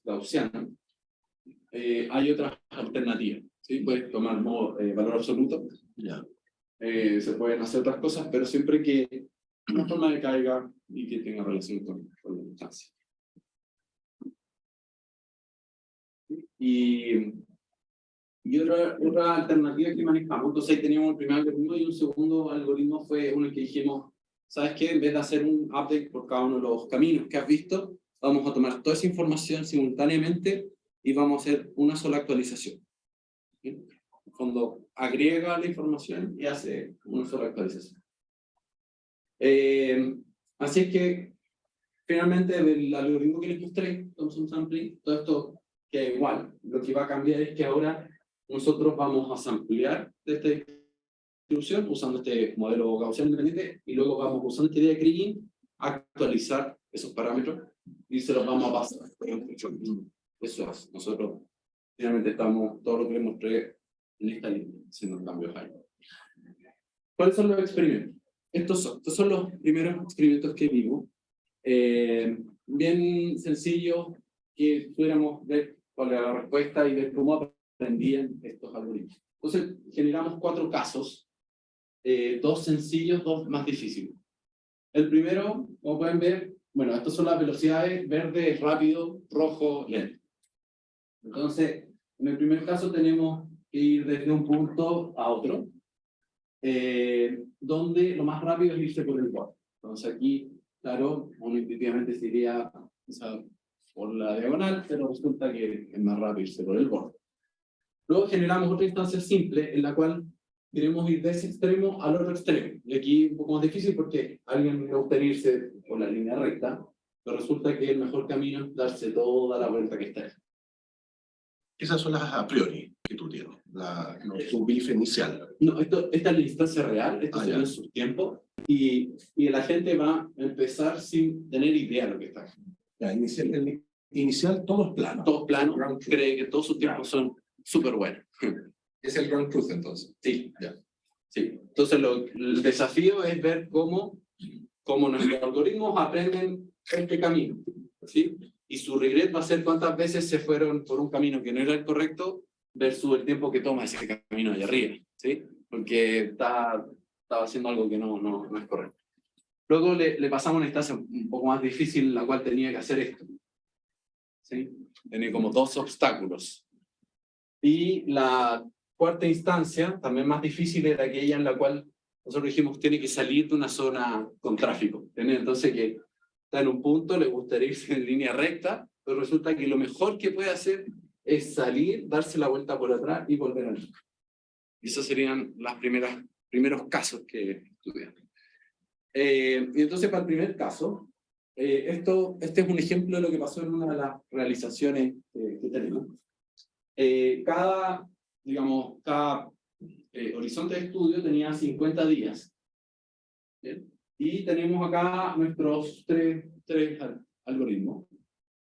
gaussiano. Hay otras alternativas, ¿sí? Puedes tomar valor absoluto, se pueden hacer otras cosas, pero siempre que una forma de caiga y que tenga relación con la distancia. Y otra alternativa que manejamos, entonces ahí teníamos el primer algoritmo y un segundo algoritmo fue uno que dijimos, ¿sabes qué? En vez de hacer un update por cada uno de los caminos que has visto, vamos a tomar toda esa información simultáneamente y vamos a hacer una sola actualización. ¿Sí? En el fondo, agrega la información y hace una sola actualización. Así es que, finalmente, del algoritmo que les mostré, Thompson Sampling, todo esto queda igual. Lo que va a cambiar es que ahora nosotros vamos a samplear de esta distribución usando este modelo gaussiano independiente y luego vamos usando esta idea de Kriging a actualizar esos parámetros y se los vamos a pasar. Eso es. Nosotros finalmente estamos, todo lo que les mostré en esta línea, haciendo cambios ahí. ¿Cuáles son los experimentos? Estos son los primeros experimentos que vimos. Bien sencillo que pudiéramos ver cuál era la respuesta y ver cómo aprendían estos algoritmos. Entonces, generamos 4 casos, 2 sencillos, 2 más difíciles. El primero, como pueden ver, bueno, estas son las velocidades: verde, rápido, rojo, lento. Entonces, en el primer caso tenemos que ir desde un punto a otro, donde lo más rápido es irse por el borde. Entonces aquí, claro, uno intuitivamente se iría, o sea, por la diagonal, pero resulta que es más rápido irse por el borde. Luego generamos otra instancia simple en la cual queremos ir de ese extremo al otro extremo. Y aquí un poco más difícil porque a alguien le gustaría irse por la línea recta, pero resulta que el mejor camino es darse toda la vuelta que está ahí.
Esas son las a priori que tú tienes, tu BIF inicial.
No, esta es la instancia real, esto sería en su tiempo, y la gente va a empezar sin tener idea de lo que está haciendo.
Inicial todo es plano.
Todos planos, cree que todos sus tiempos son súper buenos.
Es el ground truth, entonces.
Sí, ya. Sí. Entonces el desafío es ver cómo nuestros algoritmos aprenden este camino, ¿sí? Y su regret va a ser cuántas veces se fueron por un camino que no era el correcto versus el tiempo que toma ese camino allá arriba, ¿sí? Porque estaba haciendo algo que no es correcto. Luego le pasamos una instancia un poco más difícil, la cual tenía que hacer esto, ¿sí? Tenía como 2 obstáculos. Y la cuarta instancia, también más difícil, era aquella en la cual nosotros dijimos tiene que salir de una zona con tráfico. Entonces que está en un punto, le gustaría irse en línea recta, pero resulta que lo mejor que puede hacer es salir, darse la vuelta por atrás y volver al mismo. Y esos serían los primeros casos que estudiamos. Y entonces para el primer caso, este es un ejemplo de lo que pasó en una de las realizaciones que tenemos. Cada horizonte de estudio tenía 50 días. ¿Bien? Y tenemos acá nuestros tres algoritmos,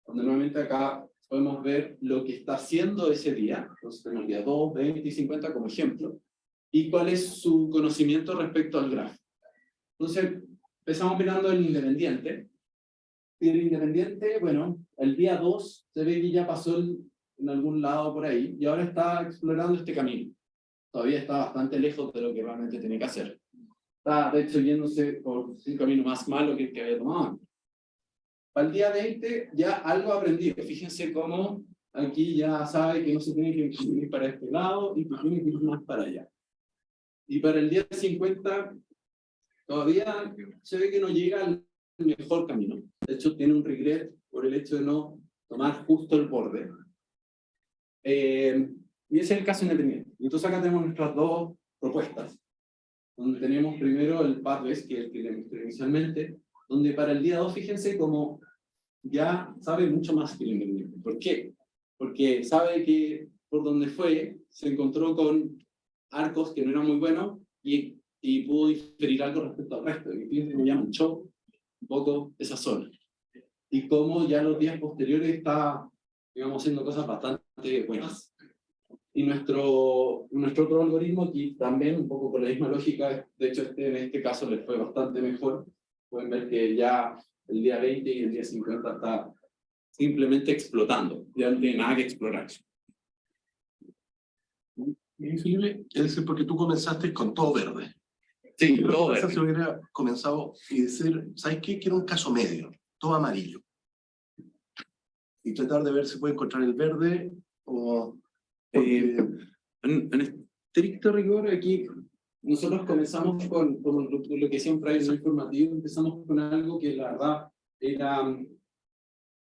donde nuevamente acá podemos ver lo que está haciendo ese día. Entonces tenemos el día 2, 20 y 50 como ejemplo. y cuál es su conocimiento respecto al gráfico. Entonces, empezamos mirando el independiente. Y el independiente, bueno, el día 2 se ve que ya pasó en algún lado por ahí y ahora está explorando este camino. Todavía está bastante lejos de lo que realmente tiene que hacer. Está, de hecho, yéndose por un camino más malo que el que había tomado antes. Para el día 20 ya algo ha aprendido. Fíjense cómo aquí ya sabe que no se tiene que ir para este lado y que tiene que ir más para allá. Y para el día 50 todavía se ve que no llega al mejor camino. De hecho, tiene un regret por el hecho de no tomar justo el borde. Y ese es el caso independiente. Entonces acá tenemos nuestras dos propuestas, donde tenemos primero el pathways, que es el que le mostré inicialmente, donde para el día 2, fíjense como ya sabe mucho más que el independiente. ¿Por qué? Porque sabe que por donde fue, se encontró con arcos que no eran muy buenos y pudo diferir algo respecto al resto. Y fíjense cómo ya manchó un poco esa zona. Y cómo ya los días posteriores está, digamos, haciendo cosas bastante buenas. Y nuestro otro algoritmo aquí también, un poco con la misma lógica, de hecho en este caso les fue bastante mejor. Pueden ver que ya el día 20 y el día 50 está simplemente explotando, ya no tiene nada que explorar.
Y Felipe, es decir, porque tú comenzaste con todo verde.
Sí,
Pero
todo
quizás
verde.
si hubiera comenzado y decir, ¿sabes qué? Quiero un caso medio, todo amarillo. Y tratar de ver si puede encontrar el verde o...
En estricto rigor, aquí nosotros comenzamos con lo que siempre hay en el informativo, empezamos con algo que la verdad era,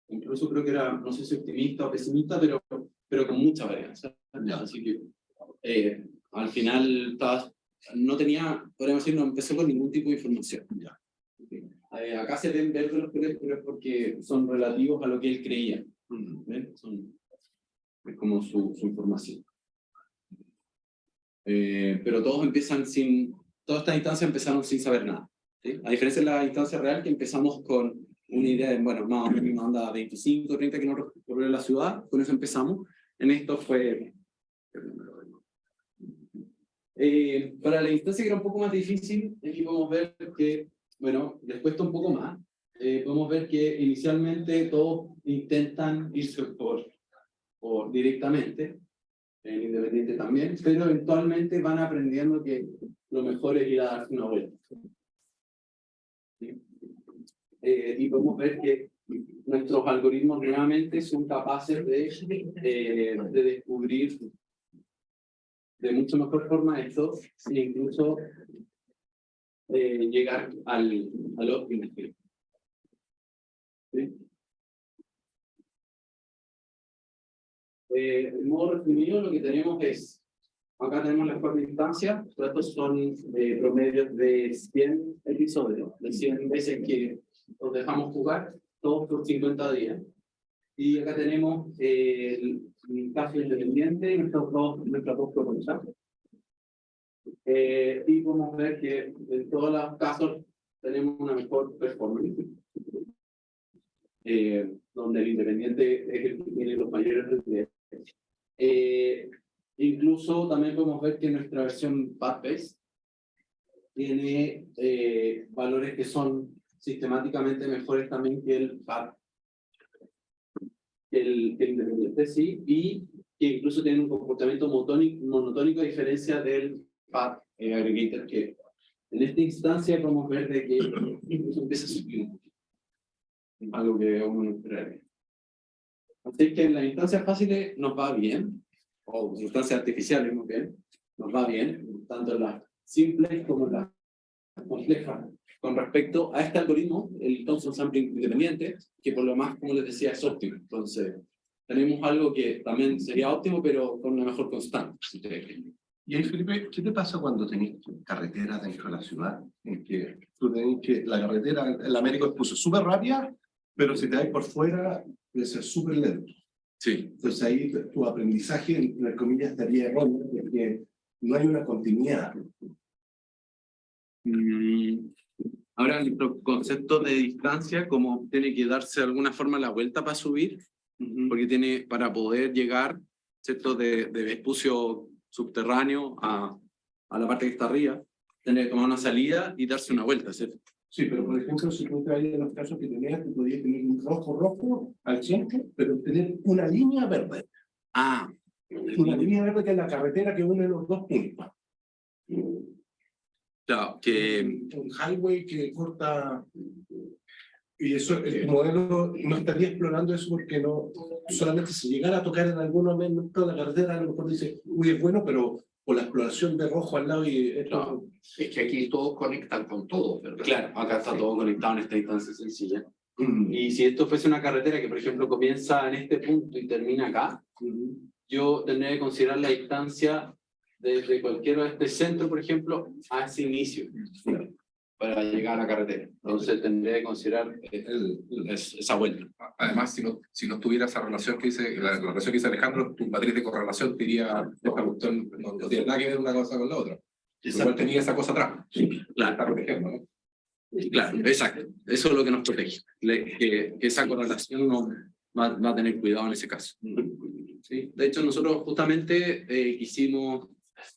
incluso creo que era, no sé si optimista o pesimista, pero con mucha varianza. Así que al final no tenía, podríamos decir, no empezó con ningún tipo de información. Acá se ven verdes los colores, pero es porque son relativos a lo que él creía. ¿Ven? Es como su información. Pero todas estas instancias empezaron sin saber nada. ¿Sí? A diferencia de la instancia real, que empezamos con una idea de, bueno, más o menos una onda 25, 30 kilómetros por hora de la ciudad, con eso empezamos. En esto fue... para la instancia que era un poco más difícil, aquí podemos ver que, bueno, les cuesta un poco más. Podemos ver que inicialmente todos intentan irse por directamente, el independiente también, pero eventualmente van aprendiendo que lo mejor es ir a darse una vuelta. ¿Sí? Y podemos ver que nuestros algoritmos nuevamente son capaces de descubrir de mucho mejor forma esto e incluso llegar al óptimo. ¿Sí? En modo resumido, lo que tenemos es, acá tenemos las 4 instancias, estos son promedios de 100 episodios, de 100 veces que los dejamos jugar, todos por 50 días. Y acá tenemos el caso independiente y nuestras dos propuestas. Y podemos ver que en todos los casos tenemos una mejor performance. Donde el independiente es el que tiene los mayores rendimientos. Incluso también podemos ver que nuestra versión path-based tiene valores que son sistemáticamente mejores también que el path, que el independiente, sí, y que incluso tienen un comportamiento monotónico a diferencia del path aggregator, que en esta instancia podemos ver de que incluso empieza a subir algo que uno no esperaría. Así que en las instancias fáciles nos va bien, o instancias artificiales muy bien, nos va bien, tanto en las simples como en las complejas. Con respecto a este algoritmo, el Thompson Sampling independiente, que por lo más, como les decía, es óptimo. Entonces, tenemos algo que también sería óptimo, pero con una mejor constante. Si ustedes creen.
Y ahí, Felipe, ¿qué te pasa cuando tenés carreteras dentro de la ciudad? En que tú tenés que la carretera, el Américo puso súper rápida, pero si te vas por fuera, puede ser súper lento.
Sí.
Entonces ahí tu aprendizaje, entre comillas, estaría erróneo, porque no hay una continuidad.
Ahora, el concepto de distancia, como tiene que darse de alguna forma la vuelta para subir, porque tiene para poder llegar, ¿cierto?, de Vespucio subterráneo a a la parte que está arriba, tendría que tomar una salida y darse una vuelta, ¿cierto?
Sí, pero por ejemplo, si tú traías los casos que tenías, tú podías tener un rojo al centro, pero tener una línea verde.
Ah,
Una línea verde que es la carretera que une los dos puntos.
claro, que
Un highway que corta. Y eso, el modelo no estaría explorando eso porque no, solamente si llegara a tocar en algún momento la carretera, a lo mejor dice, uy, es bueno, pero por la exploración de rojo al lado y esto.
No.
Es que aquí todos conectan con todos, ¿verdad?
claro, acá está todo conectado en esta instancia sencilla.
Mm.
Y si esto fuese una carretera que, por ejemplo, comienza en este punto y termina acá, yo tendría que considerar la distancia desde cualquiera de este centro, por ejemplo, a ese inicio, para llegar a la carretera. Entonces tendría que considerar esa vuelta.
Además, si no tuviera esa relación que dice, la relación que dice Alejandro, tu matriz de correlación te diría, esta cuestión no tiene nada que ver una cosa con la otra. Igual tenía esa cosa atrás.
Claro.
Está protegiendo, ¿no?
Claro, exacto. Eso es lo que nos protege. Que esa correlación no va a tener cuidado en ese caso. ¿Sí? De hecho, nosotros justamente quisimos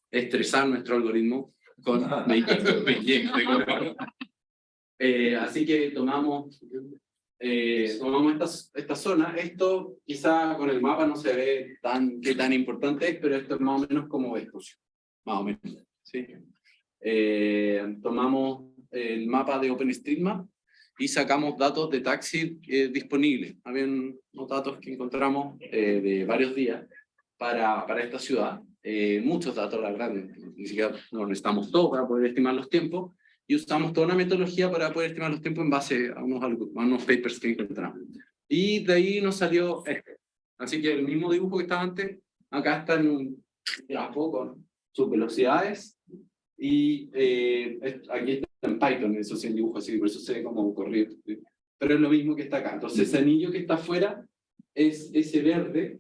estresar nuestro algoritmo con Beijing. Así que tomamos esta zona. Esto quizá con el mapa no se ve qué tan importante es, pero esto es más o menos como esto. Más o menos. ¿Sí? Tomamos el mapa de OpenStreetMap y sacamos datos de taxi disponibles. Habían unos datos que encontramos de varios días para esta ciudad. Muchos datos, la verdad, ni siquiera no necesitamos todo para poder estimar los tiempos, y usamos toda una metodología para poder estimar los tiempos en base a unos papers que encontramos. Y de ahí nos salió este. Así que el mismo dibujo que estaba antes, acá está en un grafo con sus velocidades, y aquí está en Python, eso sí, el dibujo así, por eso se ve como corrido. ¿Sí? Pero es lo mismo que está acá. Entonces, ese anillo que está afuera es ese verde,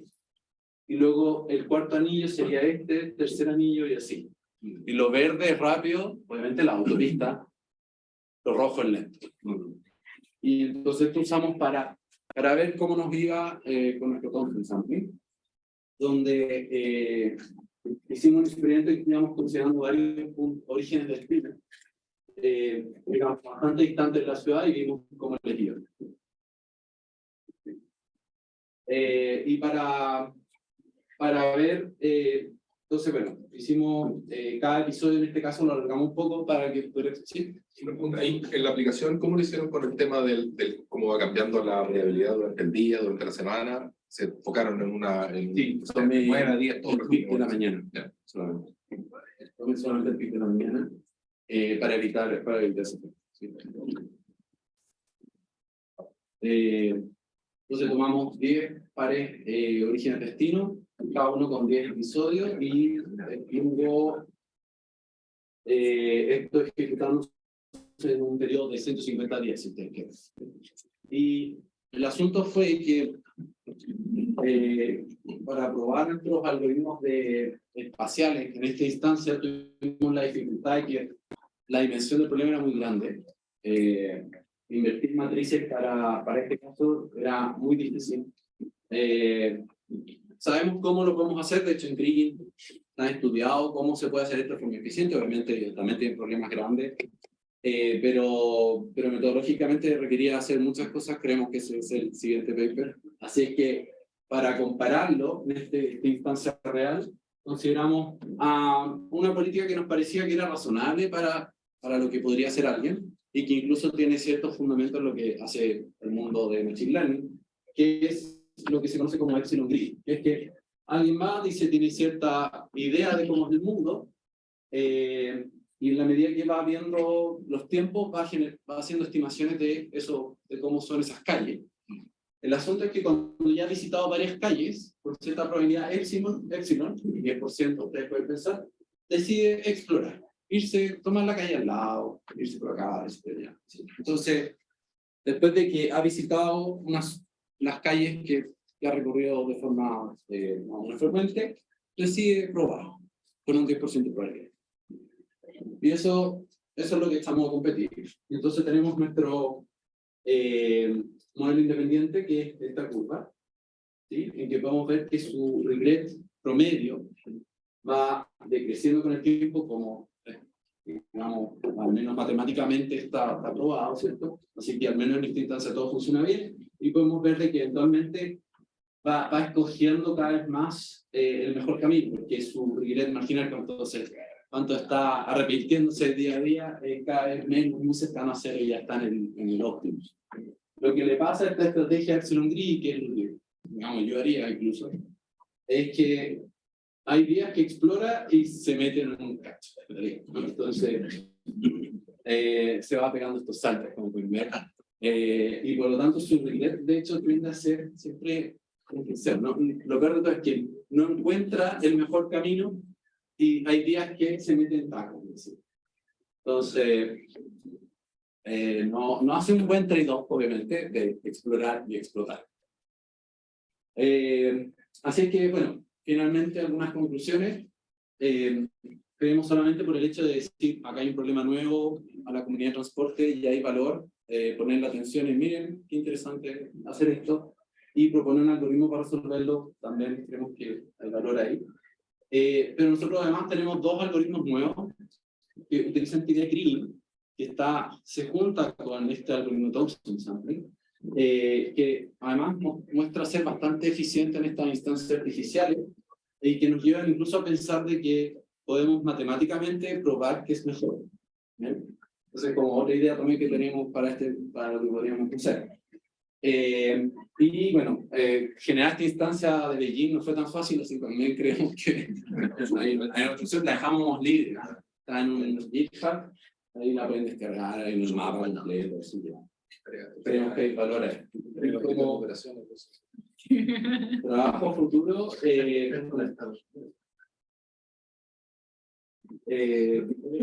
y luego el cuarto anillo sería este, tercer anillo y así. Y lo verde es rápido, obviamente la autopista, lo rojo es lento. Y entonces esto usamos para ver cómo nos iba con nuestro conference sampling, donde hicimos un experimento y íbamos considerando varios orígenes de espina, digamos, bastante distantes de la ciudad, y vimos cómo les iba. Y para ver, entonces, bueno, hicimos cada episodio, en este caso lo alargamos un poco para que pudiera existir.
Una pregunta, ahí en la aplicación, ¿cómo lo hicieron con el tema del cómo va cambiando la variabilidad durante el día, durante la semana? ¿Se enfocaron en
Sí,
son 9 a 10 todos
el
los
pic de la
días?
mañana,
Ya.
solamente. Tomé solamente el pic de la mañana para evitar ese efecto. Sí. Entonces tomamos 10 pares origen-destino, cada uno con 10 episodios, y tengo esto ejecutándose en un periodo de 150 días, si ustedes quieren. Y el asunto fue que para probar nuestros algoritmos espaciales, en esta instancia tuvimos la dificultad de que la dimensión del problema era muy grande. Invertir matrices para este caso era muy difícil. Sabemos cómo lo podemos hacer, de hecho en Kriging han estudiado cómo se puede hacer esto de forma eficiente, obviamente también tienen problemas grandes, pero metodológicamente requería hacer muchas cosas. Creemos que ese es el siguiente paper, así es que para compararlo en esta instancia real, consideramos una política que nos parecía que era razonable para lo que podría hacer alguien, y que incluso tiene ciertos fundamentos en lo que hace el mundo de Machine Learning, que es lo que se conoce como Epsilon Grid, que es que alguien más tiene cierta idea de cómo es el mundo, y en la medida que va viendo los tiempos, va haciendo estimaciones de eso, de cómo son esas calles. El asunto es que cuando ya ha visitado varias calles, con cierta probabilidad epsilon, 10%, ustedes pueden pensar, decide explorar, tomar la calle al lado, irse por acá, irse por allá. ¿Sí? Entonces, después de que ha visitado las calles que ha recorrido de forma más frecuente, decide probar con un 10% de probabilidad. Y eso es lo que estamos a competir. Entonces tenemos nuestro modelo independiente, que es esta curva, ¿sí? En que podemos ver que su regret promedio va decreciendo con el tiempo, como, digamos, al menos matemáticamente está probado, ¿cierto? Así que al menos en esta instancia todo funciona bien, y podemos ver de que eventualmente va escogiendo cada vez más el mejor camino, porque su regret marginal, cuánto está arrepintiéndose día a día, cada vez menos muy cercano a cero y ya está en el óptimo. Lo que le pasa a esta estrategia Epsilon Gris, que es lo que, digamos, yo haría incluso, es que hay días que explora y se mete en un cacho. Entonces, se va pegando estos saltos, como pueden ver. Y por lo tanto, su regret, de hecho, tiende a ser siempre, ¿no? Lo peor de todo es que no encuentra el mejor camino y hay días que se mete en tacos. Entonces, no hace un buen trade-off, obviamente, de explorar y explotar. Así que, bueno, finalmente algunas conclusiones. Creemos solamente por el hecho de decir, acá hay un problema nuevo a la comunidad de transporte y hay valor, poner la atención en, miren, qué interesante hacer esto, y proponer un algoritmo para resolverlo, también creemos que hay valor ahí. Pero nosotros además tenemos dos algoritmos nuevos que utilizan TD Green, que se junta con este algoritmo Thompson Sampling, que además muestra ser bastante eficiente en estas instancias artificiales y que nos llevan incluso a pensar de que podemos matemáticamente probar que es mejor. ¿Bien? Entonces, como otra idea también que tenemos para lo que podríamos hacer. Y bueno, generar esta instancia de Beijing no fue tan fácil, así que también creemos que ahí la opción la dejamos libre. Está en un GitHub, ahí la pueden descargar, hay unos mapas completos, así ya. Creemos que hay valores. Como trabajo futuro,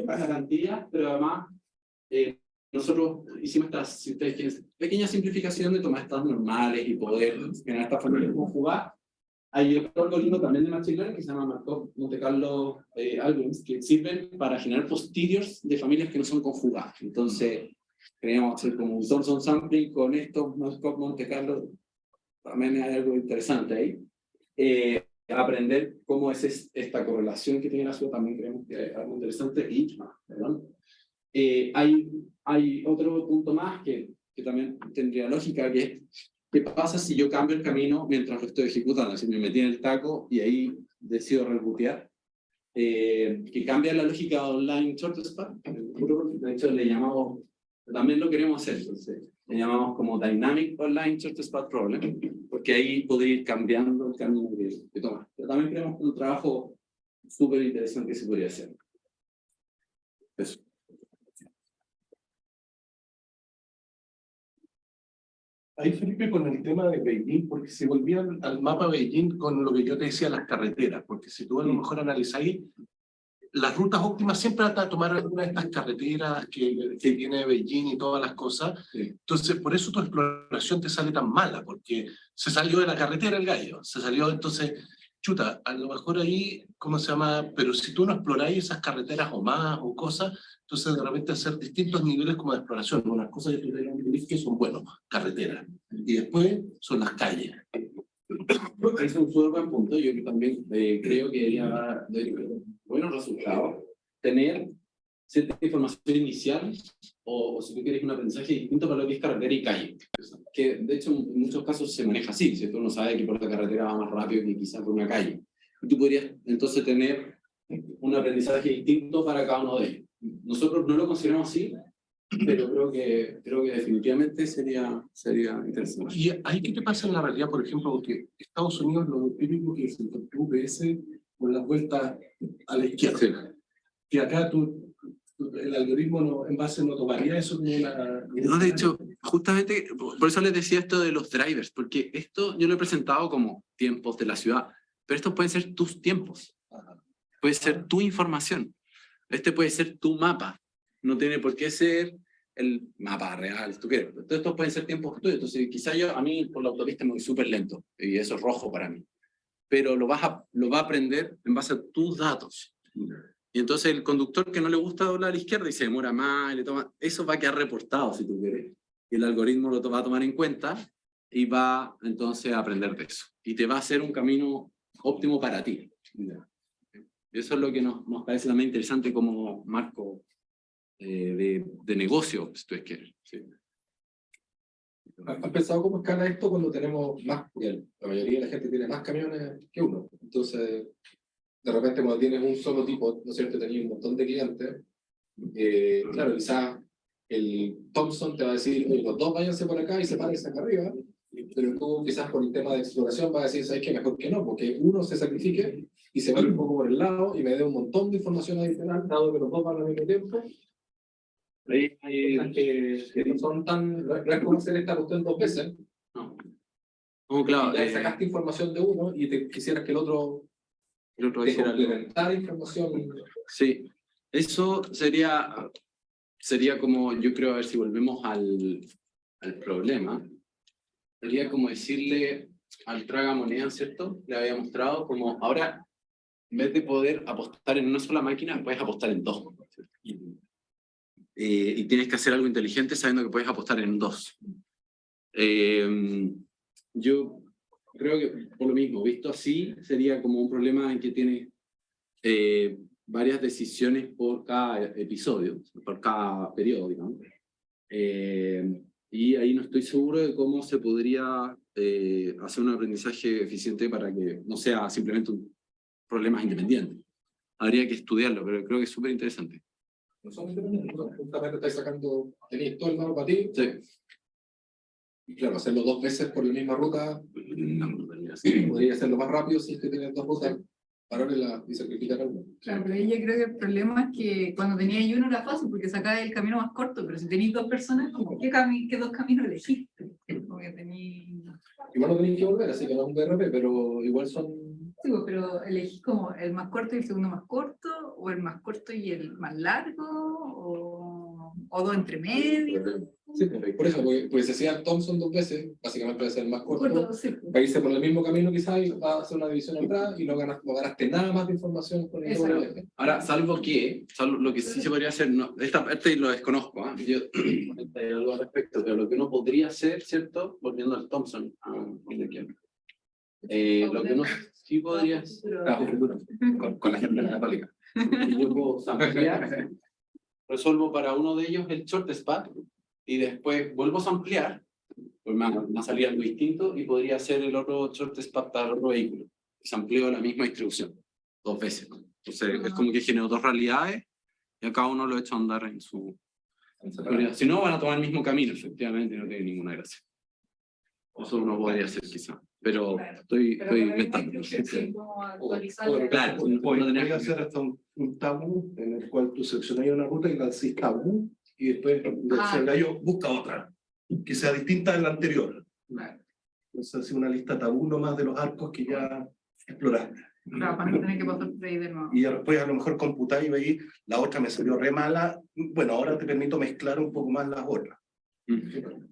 garantías, pero además nosotros hicimos estas, si ustedes quieren, pequeña simplificación de tomar estas normales y poder generar estas familias conjugadas. Hay otro algoritmo también de Machine Learning que se llama Markov Monte Carlo algorithms, que sirven para generar posteriors de familias que no son conjugadas. Entonces, queríamos hacer como un Thompson Sampling con estos Markov Monte Carlo. También hay algo interesante ahí. Aprender cómo es esta correlación que tiene la ciudad, también creemos que es algo interesante. Y, perdón. Hay otro punto más que también tendría lógica, que es ¿qué pasa si yo cambio el camino mientras lo estoy ejecutando? Si me metí en el taco y ahí decido rebootear, que cambia la lógica online shortest path. De hecho, le llamamos, también lo queremos hacer, entonces, le llamamos como Dynamic Online Shortest Path Problem, porque ahí podría ir cambiando el camino que toma. Pero también creemos que un trabajo súper interesante que se podría hacer. Eso.
Ahí, Felipe, con el tema de Beijing, porque se volvía al mapa Beijing con lo que yo te decía, las carreteras, porque si tú a lo mejor analizáis, las rutas óptimas siempre tratan de tomar alguna de estas carreteras que tiene Beijing y todas las cosas. Sí. Entonces, por eso tu exploración te sale tan mala, porque se salió de la carretera el gallo, se salió, entonces, chuta, a lo mejor ahí, ¿cómo se llama? Pero si tú no exploráis esas carreteras o más o cosas, entonces de repente hacer distintos niveles como de exploración, unas cosas que tú tienes que son, bueno, carreteras, y después son las calles.
Es un súper buen punto. Yo también creo que debería dar buenos resultados tener cierta información inicial o si tú quieres un aprendizaje distinto para lo que es carretera y calle, que de hecho en muchos casos se maneja así, si uno sabe que por la carretera va más rápido que quizás por una calle, y tú podrías entonces tener un aprendizaje distinto para cada uno de ellos. Nosotros no lo consideramos así, pero creo que definitivamente sería interesante.
¿Y ahí qué te pasa en la realidad, por ejemplo, porque Estados Unidos lo típico que es el UPS con las vueltas a la izquierda? Sí. Que acá el algoritmo en base no tomaría eso como una...
No, de hecho, justamente por eso les decía esto de los drivers, porque esto yo lo he presentado como tiempos de la ciudad, pero estos pueden ser tus tiempos, puede ser tu información, este puede ser tu mapa. No tiene por qué ser el mapa real, si tú quieres. Entonces, estos pueden ser tiempos tuyos. Entonces, quizá a mí por la autopista me voy súper lento, y eso es rojo para mí. Pero lo va a aprender en base a tus datos. Y entonces el conductor que no le gusta doblar a la izquierda y se demora más, eso va a quedar reportado, si tú quieres. Y el algoritmo lo va a tomar en cuenta y va entonces a aprender de eso. Y te va a hacer un camino óptimo para ti. Y Eso es lo que nos parece también interesante como marco de negocio, si ustedes quieren. Sí.
¿Has pensado cómo escala esto cuando tenemos más? Porque la mayoría de la gente tiene más camiones que uno. Entonces, de repente cuando tienes un solo tipo, ¿no es cierto? Tenías un montón de clientes. Claro, quizás el Thompson te va a decir, oye, los dos váyanse por acá y sepárense acá arriba. Pero tú quizás por el tema de exploración vas a decir, ¿sabes qué? Mejor que no, porque uno se sacrifique y se vaya un poco por el lado y me dé un montón de información adicional, dado que los dos van al mismo tiempo. Que no son tan, no es como hacer esta cuestión dos veces.
No, claro.
Ya sacaste información de uno y te quisieras que el otro te complementara información.
Sí, eso sería como, yo creo, a ver si volvemos al problema, sería como decirle al tragamonedas, ¿cierto? Le había mostrado como ahora, en vez de poder apostar en una sola máquina, puedes apostar en dos. Y tienes que hacer algo inteligente sabiendo que puedes apostar en dos. Yo creo que por lo mismo, visto así, sería como un problema en que tienes varias decisiones por cada episodio, por cada periodo, digamos. Y ahí no estoy seguro de cómo se podría hacer un aprendizaje eficiente para que no sea simplemente un problema independiente. Habría que estudiarlo, pero creo que es súper interesante.
No son independientes, justamente estáis sacando, tenéis todo el mapa para ti.
Sí.
Y claro, hacerlo dos veces por la misma ruta, podría hacerlo más rápido si es que tienes dos rutas, pararla y sacrificar algo.
Claro, pero ahí yo creo que el problema es que cuando tenías uno era fácil porque sacabas el camino más corto, pero si tenéis dos personas, ¿qué dos caminos elegiste? Porque tenéis...
Igual no tenéis que volver, así que no es un DRP, pero igual son...
Sí, pues, pero elegís como el más corto y el segundo más corto, o el más corto y el más largo, o dos entre medio.
Sí, por eso, porque se hacía Thompson dos veces, básicamente va a ser el más corto.
Sí.
Va a irse por el mismo camino quizás y va a hacer una división atrás y no ganaste nada más de información con el doble eje.
Ahora, salvo lo que sí se podría hacer, no, esta parte lo desconozco, yo hay algo al respecto, pero lo que uno podría hacer, ¿cierto? Volviendo al Thompson, lo que uno sí podría hacer,
con la gente de la Católica.
yo puedo ampliar, resuelvo para uno de ellos el short spat, y después vuelvo a ampliar, pues me va a salir algo distinto, y podría hacer el otro short spat para el otro vehículo, y se amplió la misma distribución, dos veces. Entonces, es como que generó dos realidades, y a cada uno lo he hecho andar en su... Si no, van a tomar el mismo camino, efectivamente, no tiene ninguna gracia. Eso uno podría hacer quizá, pero estoy inventando.
Claro, podría hacer hasta un tabú en el cual tú seleccionas una ruta y la decís tabú, y después el gallo busca otra, que sea distinta de la anterior. Entonces, hacer una lista tabú nomás de los arcos que ya exploraste.
Claro, para no tener que pasar por ahí de nuevo.
Y después a lo mejor computáis y veis, la otra me salió re mala, bueno, ahora te permito mezclar un poco más las otras.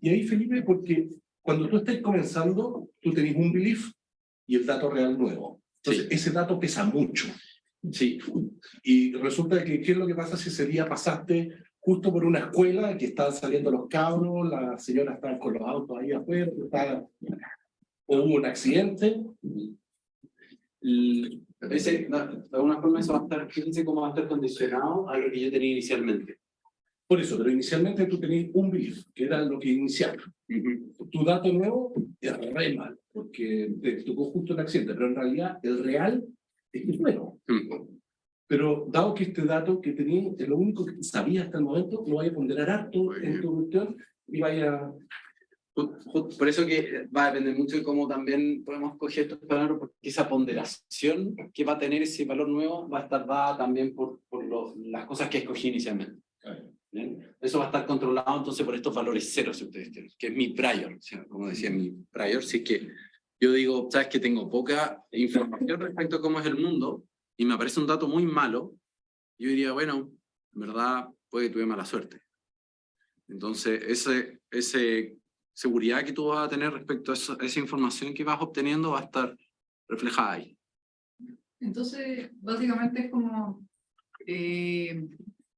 Y ahí, Felipe, porque cuando tú estás comenzando, tú tenés un belief y el dato real nuevo. Entonces, ese dato pesa mucho.
Sí.
Y resulta que, ¿qué es lo que pasa si ese día pasaste justo por una escuela que estaban saliendo los cabros, las señoras estaban con los autos ahí afuera, o hubo un accidente?
De alguna forma eso va a estar, fíjense cómo va a estar condicionado a lo que yo tenía inicialmente.
Por eso, pero inicialmente tú tenías un belief, que era lo que iniciaba. Tu dato nuevo es re mal, porque te tocó justo un accidente, pero en realidad el real es que es nuevo. Pero dado que este dato que tenías es lo único que sabías hasta el momento, lo vaya a ponderar harto en tu cuestión y vaya...
Por eso que va a depender mucho de cómo también podemos coger estos parámetros, porque esa ponderación que va a tener ese valor nuevo va a estar dada también por las cosas que escogí inicialmente. ¿Bien? Eso va a estar controlado entonces por estos valores ceros, si ustedes quieren, que es mi prior, o sea, como decía mi prior, si es que yo digo, sabes que tengo poca información respecto a cómo es el mundo y me aparece un dato muy malo, yo diría, bueno, en verdad puede que tuve mala suerte. Entonces, ese seguridad que tú vas a tener respecto a esa información que vas obteniendo va a estar reflejada ahí.
Entonces, básicamente es como...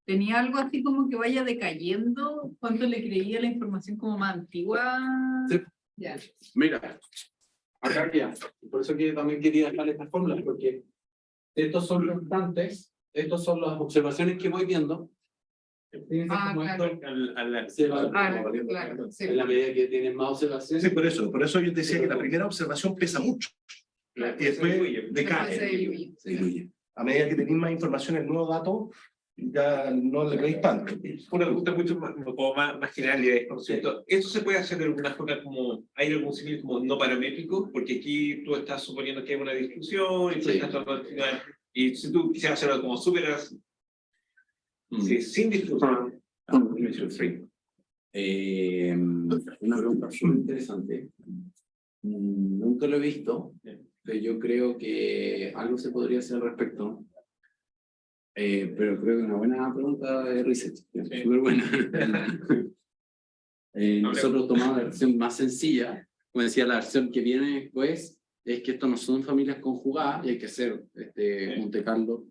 ¿tenía algo así como que vaya decayendo cuando le creía la información como más antigua?
Sí.
Ya.
Mira, acá ya. Por eso que también quería dejar estas fórmulas, porque estos son constantes, estos son las observaciones que voy viendo. Fíjense cómo
claro.
esto se va
Claro, sí.
en la medida que tienen más observaciones.
Sí, por eso yo te decía que la primera observación pesa mucho y después
Después
decae.
se diluye.
Se diluye.
A medida que tenéis más información, el nuevo dato, ya no le veis tanto.
Una pregunta mucho más general y de desconocimiento. ¿Esto se puede hacer de alguna forma como, hay algún símil como no paramétrico? Porque aquí tú estás suponiendo que hay una discusión y tú
Sí.
estás tratando de explicar, y si tú quisieras hacerlo como súper, sí, sin discusión,
Una pregunta súper interesante. Nunca lo he visto, pero yo creo que algo se podría hacer al respecto. Pero creo que una buena pregunta de research, súper buena. Nosotros tomamos la versión más sencilla, como decía, la versión que viene después es que estos no son familias conjugadas y hay que hacer Monte Carlo.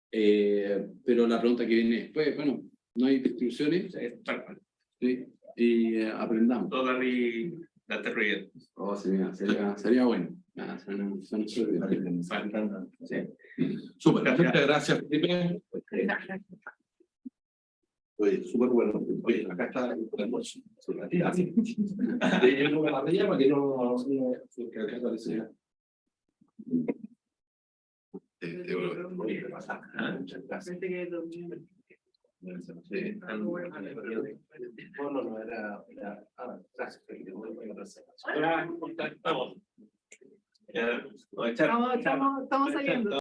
Pero la pregunta que viene después, bueno, no hay distribuciones, ¿sí? Y aprendamos.
toda la terrible.
Oh, sería bueno. Son súper bien.
Sí.
Súper, muchas gracias, Felipe.
Oye, súper bueno. Oye, acá está el almuerzo. Yo no me la veía para que no que acá aparecía. Oye, ¿qué pasa? Muchas gracias. Sí. No, era gracias, Felipe.
Vamos.
Estamos saliendo.